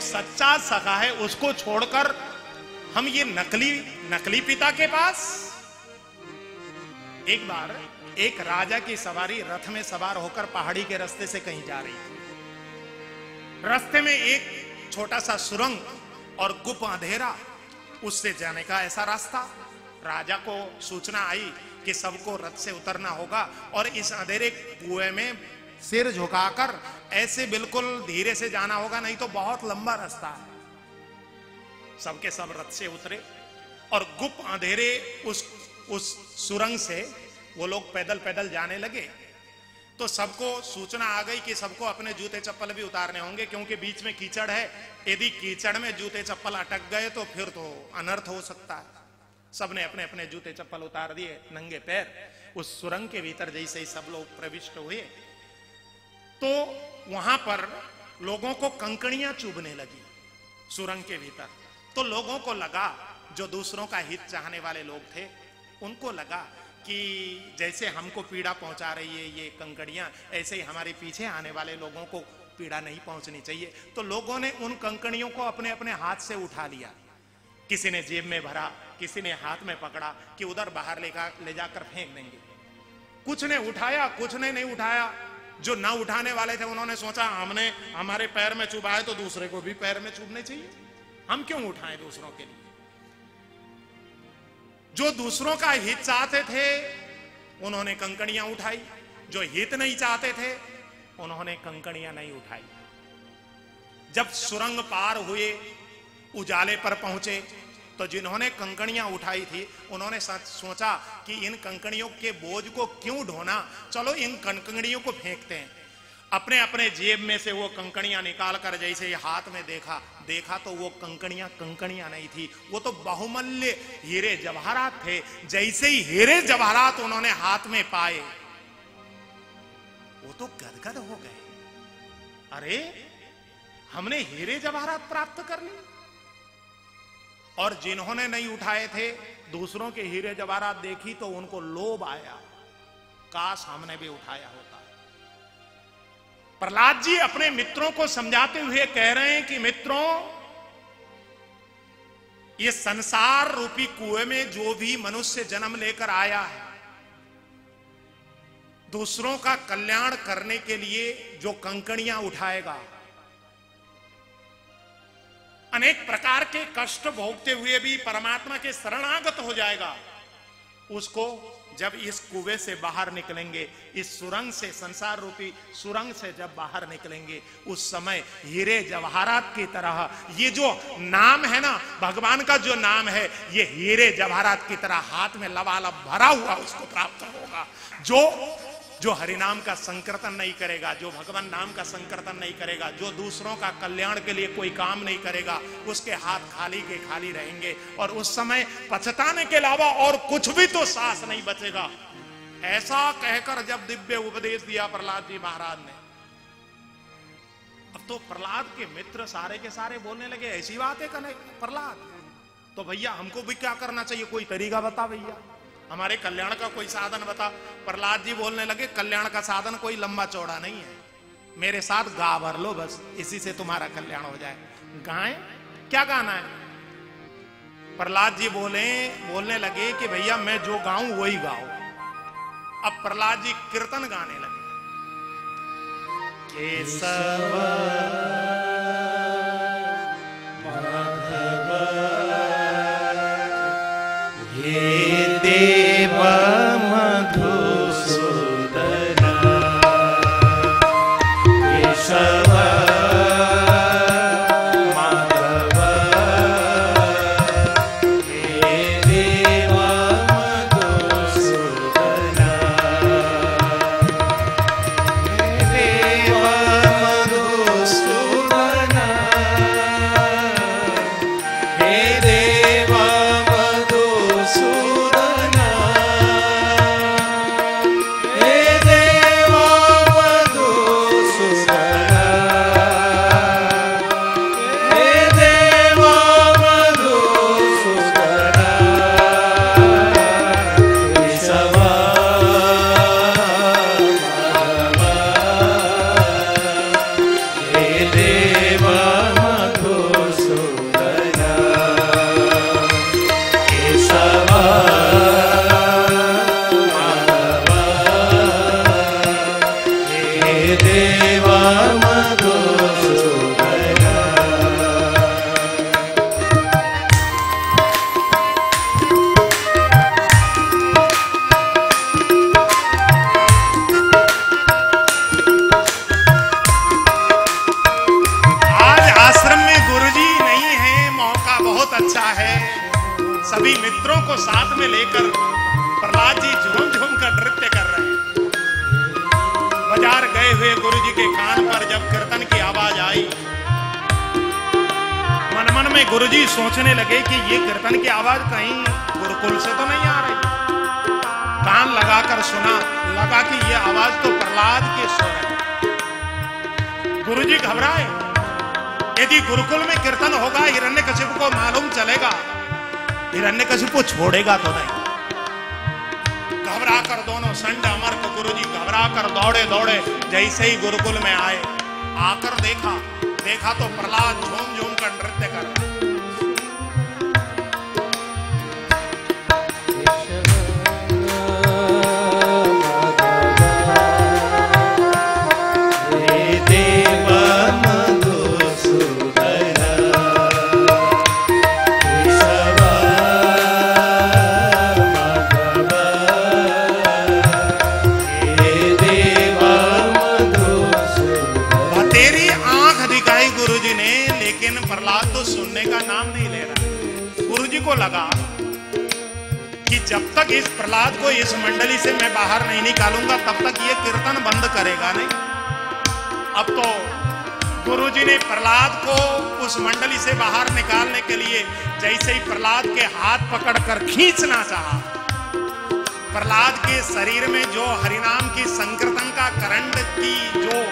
सच्चा सखा है, उसको छोड़कर हम ये नकली पिता के पास। एक बार एक राजा की सवारी रथ में सवार होकर पहाड़ी के रास्ते से कहीं जा रही थी। रास्ते में एक छोटा सा सुरंग और गुप्त अंधेरा, उससे जाने का ऐसा रास्ता। राजा को सूचना आई कि सबको रथ से उतरना होगा और इस अंधेरे कुएं में सिर झुकाकर ऐसे बिल्कुल धीरे से जाना होगा, नहीं तो बहुत लंबा रास्ता है। सबके सब रथ से उतरे और गुप्त अंधेरे उस सुरंग से वो लोग पैदल पैदल जाने लगे। तो सबको सूचना आ गई कि सबको अपने जूते चप्पल भी उतारने होंगे, क्योंकि बीच में कीचड़ है। यदि कीचड़ में जूते चप्पल अटक गए तो फिर तो अनर्थ हो सकता है। सबने अपने अपने जूते चप्पल उतार दिए, नंगे पैर उस सुरंग के भीतर जैसे ही सब लोग प्रविष्ट हुए तो वहां पर लोगों को कंकड़ियां चुभने लगी सुरंग के भीतर। तो लोगों को लगा, जो दूसरों का हित चाहने वाले लोग थे, उनको लगा कि जैसे हमको पीड़ा पहुंचा रही है ये कंकड़ियां, ऐसे ही हमारे पीछे आने वाले लोगों को पीड़ा नहीं पहुंचनी चाहिए। तो लोगों ने उन कंकड़ियों को अपने अपने हाथ से उठा लिया, किसी ने जेब में भरा, किसी ने हाथ में पकड़ा कि उधर बाहर ले जाकर फेंक देंगे। कुछ ने उठाया, कुछ ने नहीं उठाया। जो ना उठाने वाले थे उन्होंने सोचा हमने हमारे पैर में चुभा है तो दूसरे को भी पैर में चुभने चाहिए, हम क्यों उठाएं दूसरों के लिए। जो दूसरों का हित चाहते थे उन्होंने कंकड़ियां उठाई, जो हित नहीं चाहते थे उन्होंने कंकड़ियां नहीं उठाई। जब सुरंग पार हुए, उजाले पर पहुंचे, तो जिन्होंने कंकड़ियां उठाई थी उन्होंने सोचा कि इन कंकड़ियों के बोझ को क्यों ढोना, चलो इन कंकड़ियों को फेंकते हैं। अपने अपने जेब में से वो कंकड़ियां निकाल कर जैसे हाथ में देखा तो वो कंकड़ियां नहीं थी, वो तो बहुमूल्य हीरे जवाहरात थे। जैसे ही हीरे जवाहरात उन्होंने हाथ में पाए वो तो गदगद हो गए, अरे हमने हीरे जवाहरात प्राप्त कर ली। और जिन्होंने नहीं उठाए थे, दूसरों के हीरे जवाहरात देखी तो उनको लोभ आया, काश हमने भी उठाया होता। प्रहलाद जी अपने मित्रों को समझाते हुए कह रहे हैं कि मित्रों, ये संसार रूपी कुएं में जो भी मनुष्य जन्म लेकर आया है, दूसरों का कल्याण करने के लिए जो कंकड़ियां उठाएगा, अनेक प्रकार के कष्ट भोगते हुए भी परमात्मा के शरणागत हो जाएगा, उसको जब इस कुएं से बाहर निकलेंगे, इस सुरंग से, संसार रूपी सुरंग से जब बाहर निकलेंगे, उस समय हीरे जवाहरात की तरह ये जो नाम है ना, भगवान का जो नाम है, ये हीरे जवाहरात की तरह हाथ में लबालब भरा हुआ उसको प्राप्त होगा। जो हरिनाम का संकीर्तन नहीं करेगा, जो भगवान नाम का संकीर्तन नहीं करेगा, जो दूसरों का कल्याण के लिए कोई काम नहीं करेगा, उसके हाथ खाली के खाली रहेंगे और उस समय पछताने के अलावा और कुछ भी तो साहस नहीं बचेगा। ऐसा कहकर जब दिव्य उपदेश दिया प्रहलाद जी महाराज ने, अब तो प्रहलाद के मित्र सारे के सारे बोलने लगे, ऐसी बात है प्रहलाद, तो भैया हमको भी क्या करना चाहिए, कोई तरीका बता भैया, हमारे कल्याण का कोई साधन बता। प्रहलाद जी बोलने लगे, कल्याण का साधन कोई लंबा चौड़ा नहीं है, मेरे साथ गा भर लो बस, इसी से तुम्हारा कल्याण हो जाए। गाएं? क्या गाना है? प्रहलाद जी बोलने लगे कि भैया मैं जो गाऊं वही गाओ। अब प्रहलाद जी कीर्तन गाने लगे, केशव माधव हे देव मधुसूदन केशव माधव हे देव मधुसूदन हे देव मधुसूदन हे देव सभी मित्रों को साथ में लेकर प्रहलाद जी झूम झूम कर नृत्य कर रहे हैं। बाजार गए हुए गुरु जी के कान पर जब कीर्तन की आवाज आई, मन मन में गुरु जी सोचने लगे कि ये कीर्तन की आवाज कहीं गुरुकुल से तो नहीं आ रही। कान लगाकर सुना, लगा कि ये आवाज तो प्रहलाद के स्वर है। गुरु जी घबराए, यदि गुरुकुल में कीर्तन होगा, हिरण्यकशिपु को मालूम चलेगा, हिरण्यकशिपु छोड़ेगा तो नहीं। घबरा कर दोनों संड अमर्क गुरु जी घबरा कर दौड़े दौड़े जैसे ही गुरुकुल में आए, आकर देखा तो प्रहलाद झूम झूम कर नृत्य कर रहा। लगा कि जब तक इस प्रहलाद को इस मंडली से मैं बाहर नहीं निकालूंगा तब तक ये कीर्तन बंद करेगा नहीं। अब तो गुरुजी ने प्रहलाद को उस मंडली से बाहर निकालने के लिए जैसे ही प्रहलाद के हाथ पकड़कर खींचना चाहा, प्रहलाद के शरीर में जो हरिनाम की संकीर्तन का करंट की जो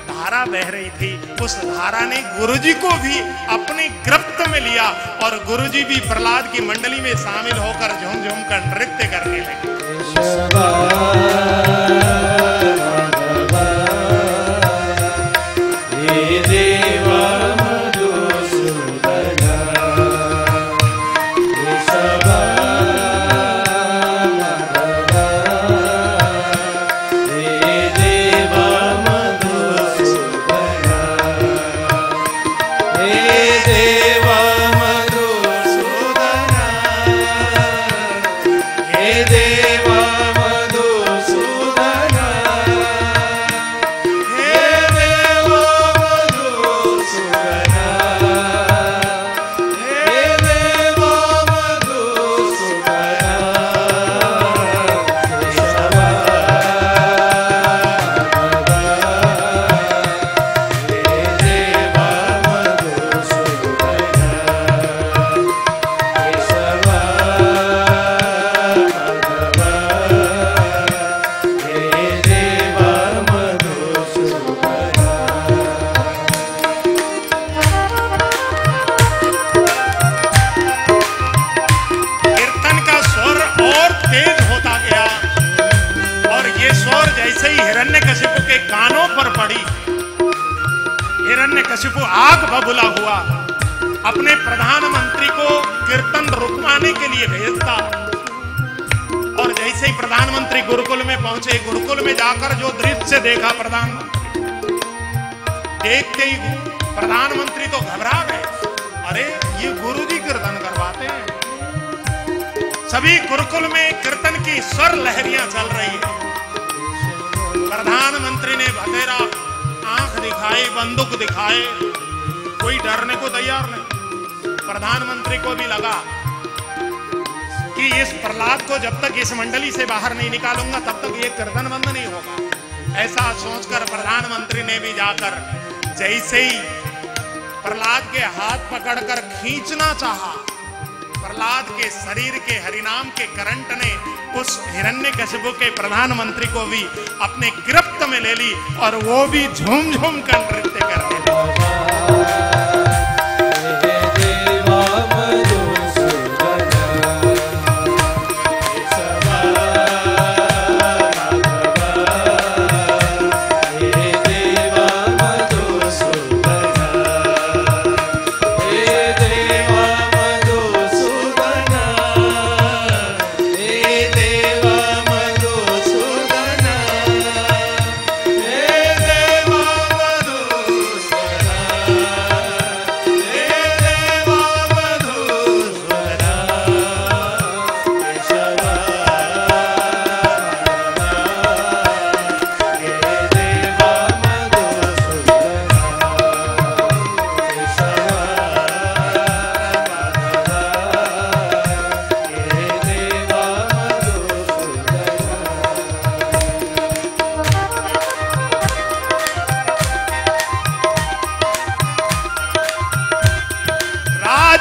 धारा बह रही थी, उस धारा ने गुरुजी को भी अपने गिरफ्त में लिया और गुरुजी भी प्रहलाद की मंडली में शामिल होकर झूम झूम कर नृत्य करने लगे। हिरण्यकशिपु के कानों पर पड़ी, हिरण्यकशिपु आग बबूला हुआ, अपने प्रधानमंत्री को कीर्तन रुकवाने के लिए भेजता। और जैसे ही प्रधानमंत्री गुरुकुल में पहुंचे, गुरुकुल में जाकर जो दृश्य देखा प्रधानमंत्री, देखते ही प्रधानमंत्री तो घबरा गए। अरे ये गुरुजी कीर्तन करवाते हैं। सभी गुरुकुल में कीर्तन की स्वर लहरियां चल रही है। प्रधानमंत्री ने बतेरा आंख दिखाई, बंदूक दिखाए, कोई डरने को तैयार नहीं। प्रधानमंत्री को भी लगा कि इस प्रहलाद को जब तक इस मंडली से बाहर नहीं निकालूंगा तब तक ये कीर्तन बंद नहीं होगा। ऐसा सोचकर प्रधानमंत्री ने भी जाकर जैसे ही प्रहलाद के हाथ पकड़कर खींचना चाहा, प्रहलाद के शरीर के हरिनाम के करंट ने उस हिरण्यकशिपु के प्रधानमंत्री को भी अपने गिरफ्त में ले ली और वो भी झूम झूम कर नृत्य करने लगा।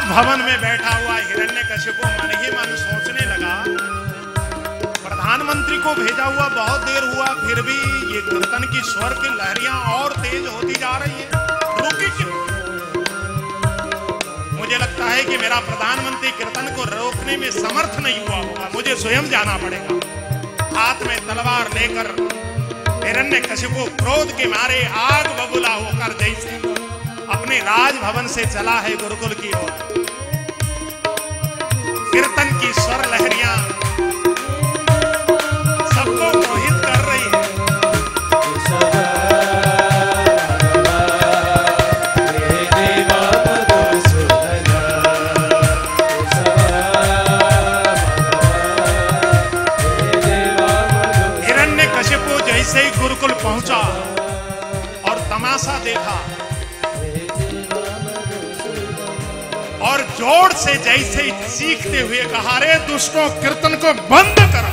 भवन में बैठा हुआ हिरण्यकशिपु मन ही मन सोचने लगा, प्रधानमंत्री को भेजा हुआ बहुत देर हुआ, फिर भी ये कीर्तन की स्वर की लहरियां और तेज होती जा रही है, रुकी क्यों? मुझे लगता है कि मेरा प्रधानमंत्री कीर्तन को रोकने में समर्थ नहीं हुआ होगा, मुझे स्वयं जाना पड़ेगा। हाथ में तलवार लेकर हिरण्यकशिपु क्रोध के मारे आग बबूला होकर जैसे अपने राजभवन से चला है गुरुकुल की ओर। कीर्तन की स्वर लहरियां सबको मोहित कर रही है। हिरण्यकशिपु जैसे ही गुरुकुल पहुंचा और तमाशा देखा और जोर से जैसे ही चीखते हुए कहा, रे दुष्टों कीर्तन को बंद करो।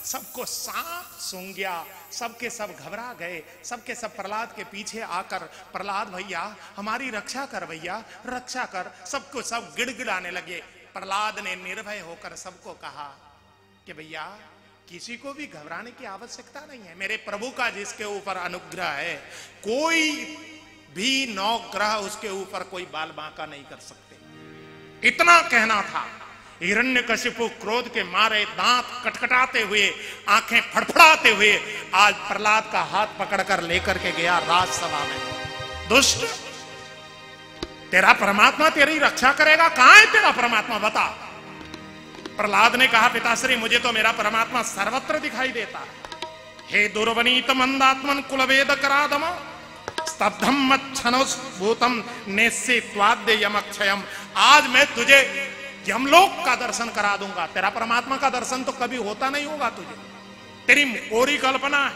सबको सांप सूंघ गया, सबके सब घबरा गए, सबके सब प्रहलाद के पीछे आकर, प्रहलाद भैया हमारी रक्षा कर, भैया रक्षा कर, सबको सब गिड़गिड़ाने लगे। प्रहलाद ने निर्भय होकर सबको कहा कि भैया किसी को भी घबराने की आवश्यकता नहीं है। मेरे प्रभु का जिसके ऊपर अनुग्रह है, कोई भी नवग्रह उसके ऊपर कोई बाल बांका नहीं कर सकते। इतना कहना था। हिरण्यकशिपु क्रोध के मारे दांत कटकटाते हुए, आंखें फड़फड़ाते हुए आज प्रहलाद का हाथ पकड़कर लेकर के गया राजसभा में। दुष्ट, तेरा परमात्मा तेरी रक्षा करेगा, कहां है तेरा परमात्मा, बता। प्रहलाद ने कहा, पिताश्री मुझे तो मेरा परमात्मा सर्वत्र दिखाई देता है। हे दुर्वनीत मंदात्मन कुलवेद करादम स्तब्धम मच्छनोस्भूतम नेस्से त्वाद्य यमक्षयम। आज मैं तुझे यमलोक का दर्शन करा दूंगा। तेरा परमात्मा का दर्शन तो कभी होता नहीं होगा तुझे, तेरी कोरी कल्पना है।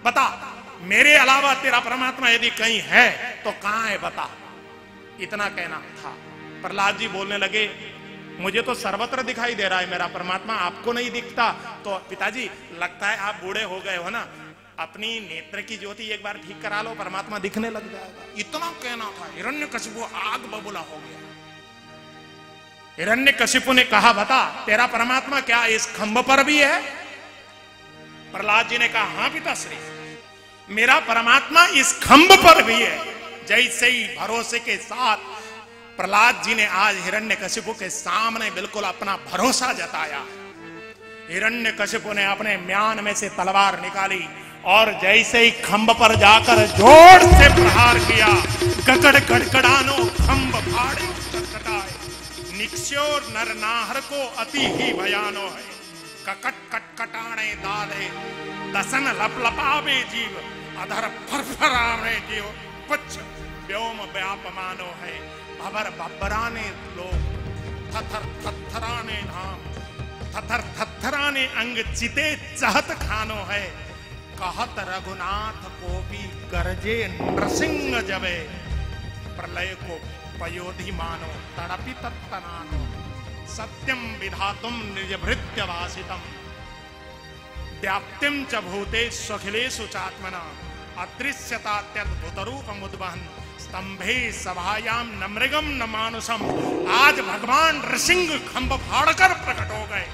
बता, मेरे अलावा तेरा परमात्मा यदि कहीं है तो कहां है, बता। इतना कहना था। प्रहलाद जी बोलने लगे, मुझे तो सर्वत्र दिखाई दे रहा है मेरा परमात्मा, आपको नहीं दिखता। तो पिताजी लगता है आप बूढ़े हो गए हो ना, अपनी नेत्र की ज्योति एक बार ठीक करा लो, परमात्मा दिखने लग जाएगा। इतना कहना था। हिरण्यकशिपु आग बबूला हो गया। हिरण्यकशिपु ने कहा, बता तेरा परमात्मा क्या इस खंभ पर भी है? प्रहलाद जी ने कहा, हां पिताश्री, मेरा परमात्मा इस खंभ पर भी है। जैसे ही भरोसे के साथ प्रहलाद जी ने आज हिरण्यकशिपु के सामने बिल्कुल अपना भरोसा जताया। हिरण्यकशिपु ने अपने म्यान में से तलवार निकाली और जैसे ही खंभ पर जाकर जोर से प्रहार किया, गगड़ गड़गड़ानो खंभ फाड़े कटकटाए, निक्षोर नरनाहर को अति ही भयानो है, ककट कटकटाणे दादे दसन लपलपावे जीव, अधर फरफरावे जीव, पुच्छ व्योम व्यापमानो है, भवर बब्बराने लोग, थथर थथराने धाम, थथर थथराने अंग चिते चहत खानो है, कहत रघुनाथ को भी गरजे नृसिंह जबे, प्रलय को पयोधि मानो तड़पी तत्तनानो, सत्यम विधातुम निजभृत्य वासितम, व्याप्तिम च भूते स्वखिलेषु चात्मना, अदृश्यतात्यद्भुतरूप मुद्वहन, स्तंभे सभायाम न मृगम न मानुषम। आज भगवान नृसिंह खंभ फाड़कर प्रकट हो गए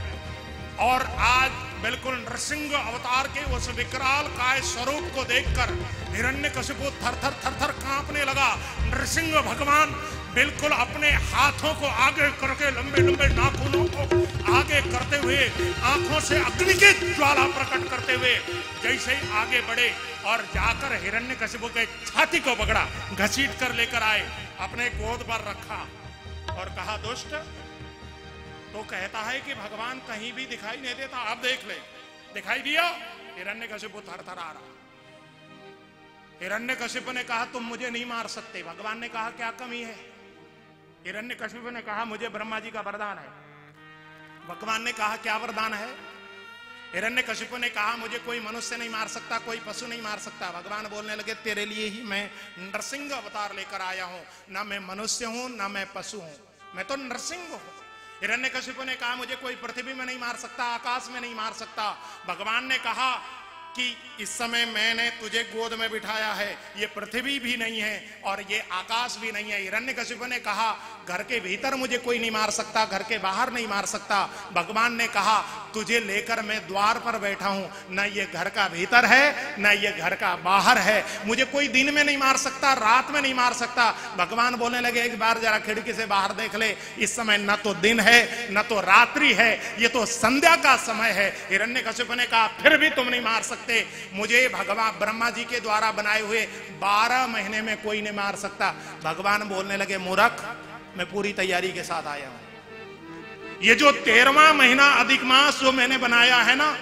और आज बिल्कुल नृसिंह अवतार के उस विकराल काय स्वरूप को देखकर हिरण्यकशिपु थर थर कांपने लगा। नृसिंह भगवान बिल्कुल अपने हाथों को आगे करके, लंबे लंबे नाखूनों को आगे करते हुए, आंखों से अग्नि की ज्वाला प्रकट करते हुए जैसे ही आगे बढ़े और जाकर हिरण्यकशिपु के छाती को पकड़ा, घसीट कर लेकर आए, अपने गोद पर रखा और कहा, दुष्ट तो कहता है कि भगवान कहीं भी दिखाई नहीं देता, आप देख ले, दिखाई दिया? हिरण्यकशिपु थरथरा रहा। हिरण्यकशिपु ने कहा, तुम मुझे नहीं मार सकते। भगवान ने कहा, क्या कमी है? हिरण्यकशिपु ने कहा, मुझे ब्रह्मा जी का वरदान है। भगवान ने कहा, क्या वरदान है? हिरण्यकशिपु ने कहा, मुझे कोई मनुष्य नहीं मार सकता, कोई पशु नहीं मार सकता। भगवान बोलने लगे, तेरे लिए ही मैं नरसिंह अवतार लेकर आया हूं। ना मैं मनुष्य हूं, ना मैं पशु हूं, मैं तो नरसिंह हूं। हिरण्यकशिपु ने कहा, मुझे कोई पृथ्वी में नहीं मार सकता, आकाश में नहीं मार सकता। भगवान ने कहा कि इस समय मैंने तुझे गोद में बिठाया है, ये पृथ्वी भी नहीं है और ये आकाश भी नहीं है। हिरण्यकशिपु ने कहा, घर के भीतर मुझे कोई नहीं मार सकता, घर के बाहर नहीं मार सकता। भगवान ने कहा, तुझे लेकर मैं द्वार पर बैठा हूं, न ये घर का भीतर है न ये घर का बाहर है। मुझे कोई दिन में नहीं मार सकता, रात में नहीं मार सकता। भगवान बोलने लगे, एक बार जरा खिड़की से बाहर देख ले, इस समय न तो दिन है न तो रात्रि है, ये तो संध्या का समय है। हिरण्यकशिपु ने कहा, फिर भी तुम नहीं मार सकते, मुझे भगवान ब्रह्मा जी के द्वारा बनाए हुए 12 महीने में कोई नहीं मार सकता। भगवान बोलने लगे, मूर्ख, मैं पूरी तैयारी के साथ आया हूं। ये जो 13वां महीना अधिक मास जो मैंने बनाया है ना,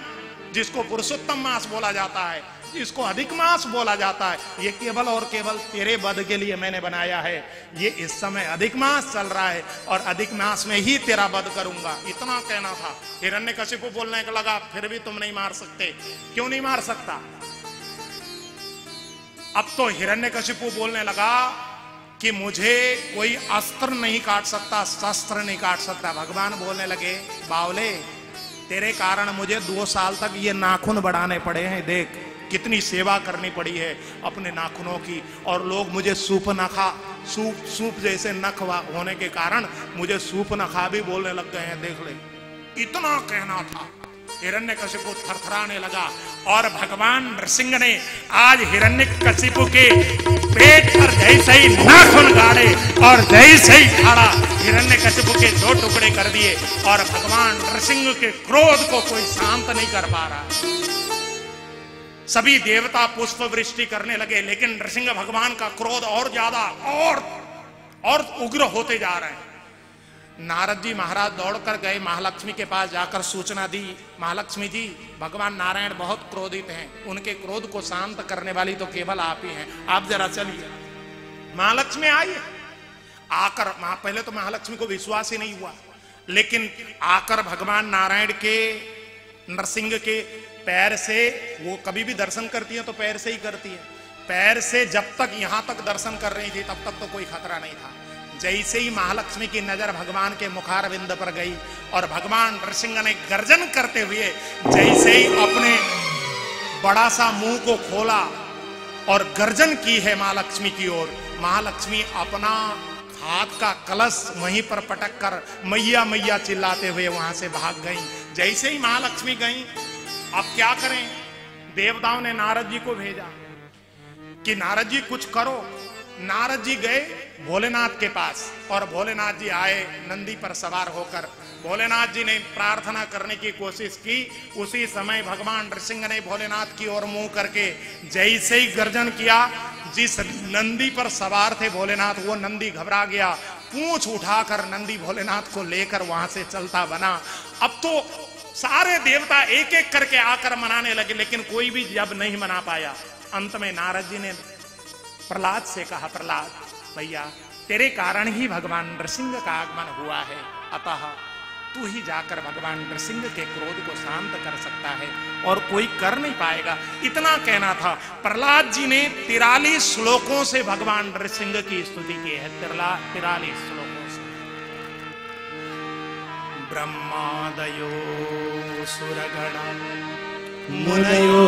जिसको पुरुषोत्तम मास बोला जाता है, जिसको अधिक मास बोला जाता है, ये केवल और केवल तेरे वध के लिए मैंने बनाया है। ये इस समय अधिक मास चल रहा है और अधिक मास में ही तेरा वध करूंगा। इतना कहना था। हिरण्यकशिपु बोलने का लगा, फिर भी तुम नहीं मार सकते। क्यों नहीं मार सकता? अब तो हिरण्यकशिपु बोलने लगा कि मुझे कोई अस्त्र नहीं काट सकता, शस्त्र नहीं काट सकता। भगवान बोलने लगे, बावले तेरे कारण मुझे 2 साल तक ये नाखून बढ़ाने पड़े हैं, देख कितनी सेवा करनी पड़ी है अपने नाखूनों की, और लोग मुझे सूप जैसे नख होने के कारण मुझे सूप नखा भी बोलने लग गए हैं, देख ले। इतना कहना था, हिरण्यकशिपु थरथराने लगा। और भगवान नृसिंह ने आज हिरण्यकशिपु के पेट पर जैसे ही नाखून गाड़े और जैसे ही खाड़ा, हिरण्यकशिपु के 2 टुकड़े कर दिए। और भगवान नृसिंह के क्रोध को कोई शांत नहीं कर पा रहा। सभी देवता पुष्प वृष्टि करने लगे, लेकिन नृसिंह भगवान का क्रोध और ज्यादा और उग्र होते जा रहे हैं। नारद जी महाराज दौड़कर गए, महालक्ष्मी के पास जाकर सूचना दी, महालक्ष्मी जी भगवान नारायण बहुत क्रोधित हैं, उनके क्रोध को शांत करने वाली तो केवल आप ही हैं, आप जरा चलिए। महालक्ष्मी आई, आकर पहले तो महालक्ष्मी को विश्वास ही नहीं हुआ, लेकिन आकर भगवान नारायण के नरसिंह के पैर से, वो कभी भी दर्शन करती है तो पैर से ही करती है, पैर से जब तक यहां तक दर्शन कर रही थी तब तक तो कोई खतरा नहीं था। जैसे ही महालक्ष्मी की नजर भगवान के मुखारविंद पर गई और भगवान नृसिंह ने गर्जन करते हुए जैसे ही अपने बड़ा सा मुंह को खोला और गर्जन की है महालक्ष्मी की ओर, महालक्ष्मी अपना हाथ का कलश वहीं पर पटक कर मैया मैया चिल्लाते हुए वहां से भाग गई। जैसे ही महालक्ष्मी गई, अब क्या करें, देवताओं ने नारद जी को भेजा कि नारद जी कुछ करो। नारद जी गए भोलेनाथ के पास और भोलेनाथ जी आए नंदी पर सवार होकर। भोलेनाथ जी ने प्रार्थना करने की कोशिश की, उसी समय भगवान नृसिंह ने भोलेनाथ की ओर मुंह करके जैसे ही गर्जन किया, जिस नंदी पर सवार थे भोलेनाथ, वो नंदी घबरा गया, पूंछ उठाकर नंदी भोलेनाथ को लेकर वहां से चलता बना। अब तो सारे देवता एक एक करके आकर मनाने लगे, लेकिन कोई भी जब नहीं मना पाया। अंत में नारद जी ने प्रहलाद से कहा, प्रहलाद भैया तेरे कारण ही भगवान नृसिंह का आगमन हुआ है, अतः तू ही जाकर भगवान नृसिंह के क्रोध को शांत कर सकता है, और कोई कर नहीं पाएगा। इतना कहना था। प्रहलाद जी ने 43 श्लोकों से भगवान नृसिंह की स्तुति की है, 43 श्लोकों से। ब्रह्मादयो सुरगण मुनयो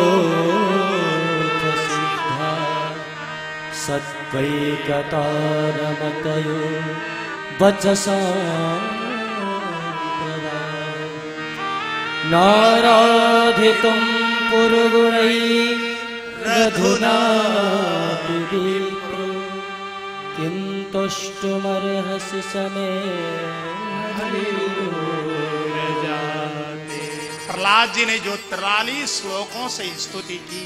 सत्वैकतारमतयो वचसा नाराधितुं पुरगुणैः रघुनाथि विप्रो किन्तुष्टुमर्हसि समे प्रहलाद जी ने जो 43 श्लोकों से स्तुति की,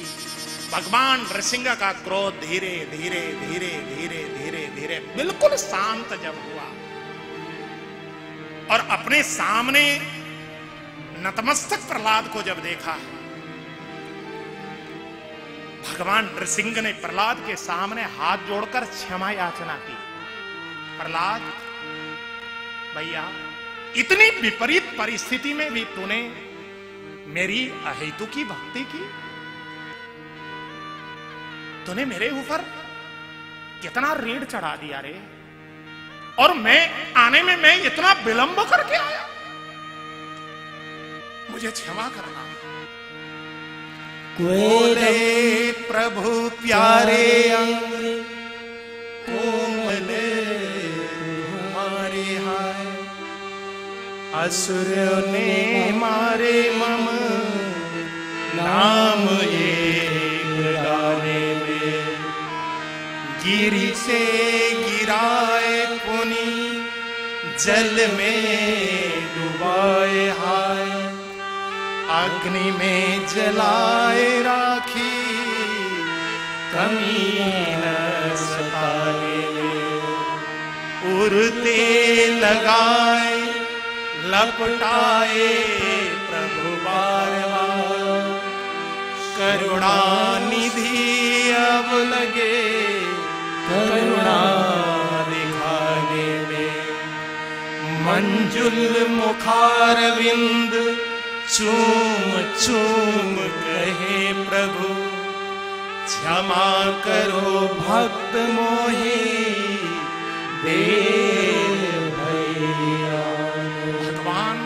भगवान नृसिंह का क्रोध धीरे धीरे धीरे धीरे धीरे धीरे बिल्कुल शांत जब हुआ और अपने सामने नतमस्तक प्रहलाद को जब देखा, भगवान नृसिंह ने प्रहलाद के सामने हाथ जोड़कर क्षमा याचना की। प्रहलाद भैया, इतनी विपरीत परिस्थिति में भी तूने मेरी अहेतु की भक्ति की, तूने मेरे ऊपर कितना ऋण चढ़ा दिया रे, और मैं आने में मैं इतना विलंब करके आया, मुझे क्षमा करना। बोले प्रभु प्यारे अंग कोमले तुम्हारे हाय, असुर ने मारे मम नाम एक गाने में, गिरी से गिराए पुनि जल में डुबाए हाय, अग्नि में जलाए राखी कमी न सताने में, उड़ते लगाए लपटाए प्रभु बार बार, करुणा निधि अब लगे करुणा दिखाने में, मंजुल मुखारविंद चूम चूम कहे प्रभु, क्षमा करो भक्त मोहि देव भैया। भगवान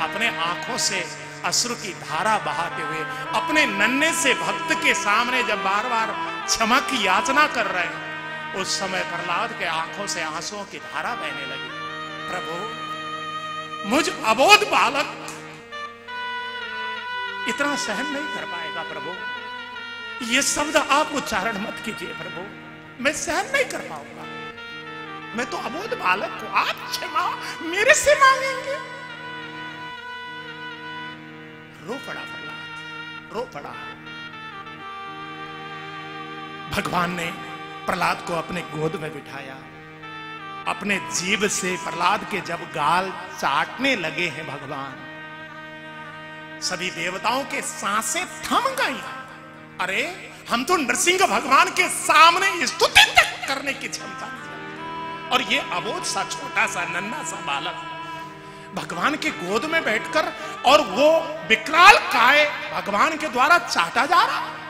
अपने आंखों से अश्रु की धारा बहाते हुए अपने नन्हे से भक्त के सामने जब बार बार क्षमा की याचना कर रहे हैं, उस समय प्रहलाद के आंखों से आंसुओं की धारा बहने लगी। प्रभु, मुझ अबोध बालक इतना सहन नहीं कर पाएगा प्रभु, ये शब्द आप उच्चारण मत कीजिए प्रभु, मैं सहन नहीं कर पाऊंगा, मैं तो अबोध बालक को आप क्षमा मेरे से मांगेंगे। रो पड़ा प्रहलाद, रो पड़ा। भगवान ने प्रहलाद को अपने गोद में बिठाया, अपने जीभ से प्रहलाद के जब गाल चाटने लगे हैं भगवान, सभी देवताओं के सांसें थम गई। अरे हम तो नरसिंह भगवान के सामने स्तुति तक करने की क्षमता नहीं, और ये अबोध सा छोटा सा नन्हा सा बालक भगवान के गोद में बैठकर और वो विकराल काय भगवान के द्वारा चाटा जा रहा।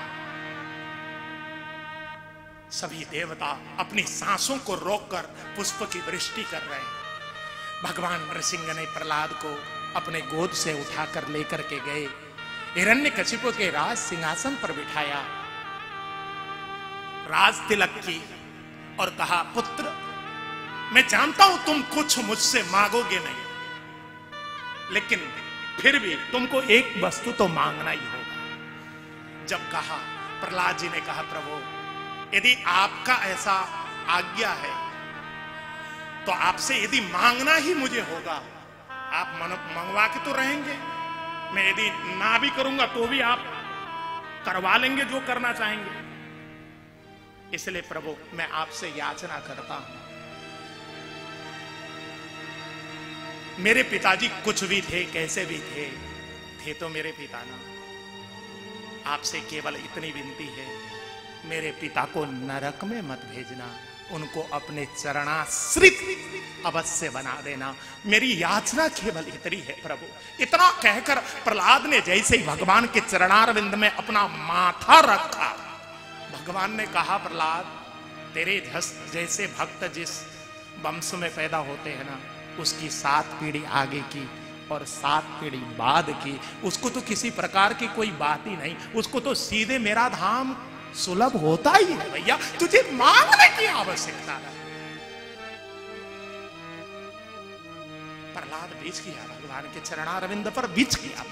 सभी देवता अपनी सांसों को रोककर पुष्प की वृष्टि कर रहे हैं। भगवान नरसिंह ने प्रहलाद को अपने गोद से उठाकर लेकर के गए, हिरण्यकशिपु के राज सिंहासन पर बिठाया, राज तिलक की और कहा, पुत्र मैं जानता हूं तुम कुछ मुझसे मांगोगे नहीं, लेकिन फिर भी तुमको एक वस्तु तो मांगना ही होगा। जब कहा, प्रहलाद जी ने कहा, प्रभु यदि आपका ऐसा आज्ञा है तो आपसे यदि मांगना ही मुझे होगा, आप मंगवा के तो रहेंगे, मैं यदि ना भी करूंगा तो भी आप करवा लेंगे जो करना चाहेंगे। इसलिए प्रभु मैं आपसे याचना करता हूं, मेरे पिताजी कुछ भी थे, कैसे भी थे तो मेरे पिता ना, आपसे केवल इतनी विनती है, मेरे पिता को नरक में मत भेजना, उनको अपने चरणाश्रित अवश्य बना देना, मेरी याचना केवल इतनी है प्रभु। इतना कहकर प्रहलाद ने जैसे ही भगवान के चरणारविंद में अपना माथा रखा, भगवान ने कहा, प्रहलाद तेरे जैसे भक्त जिस वंश में पैदा होते हैं ना, उसकी 7 पीढ़ी आगे की और 7 पीढ़ी बाद की, उसको तो किसी प्रकार की कोई बात ही नहीं, उसको तो सीधे मेरा धाम सुलभ होता ही है भैया, तुझे मांगने की आवश्यकता है। प्रहलाद बीच गया, भगवान के चरणारविंद पर बीच गया।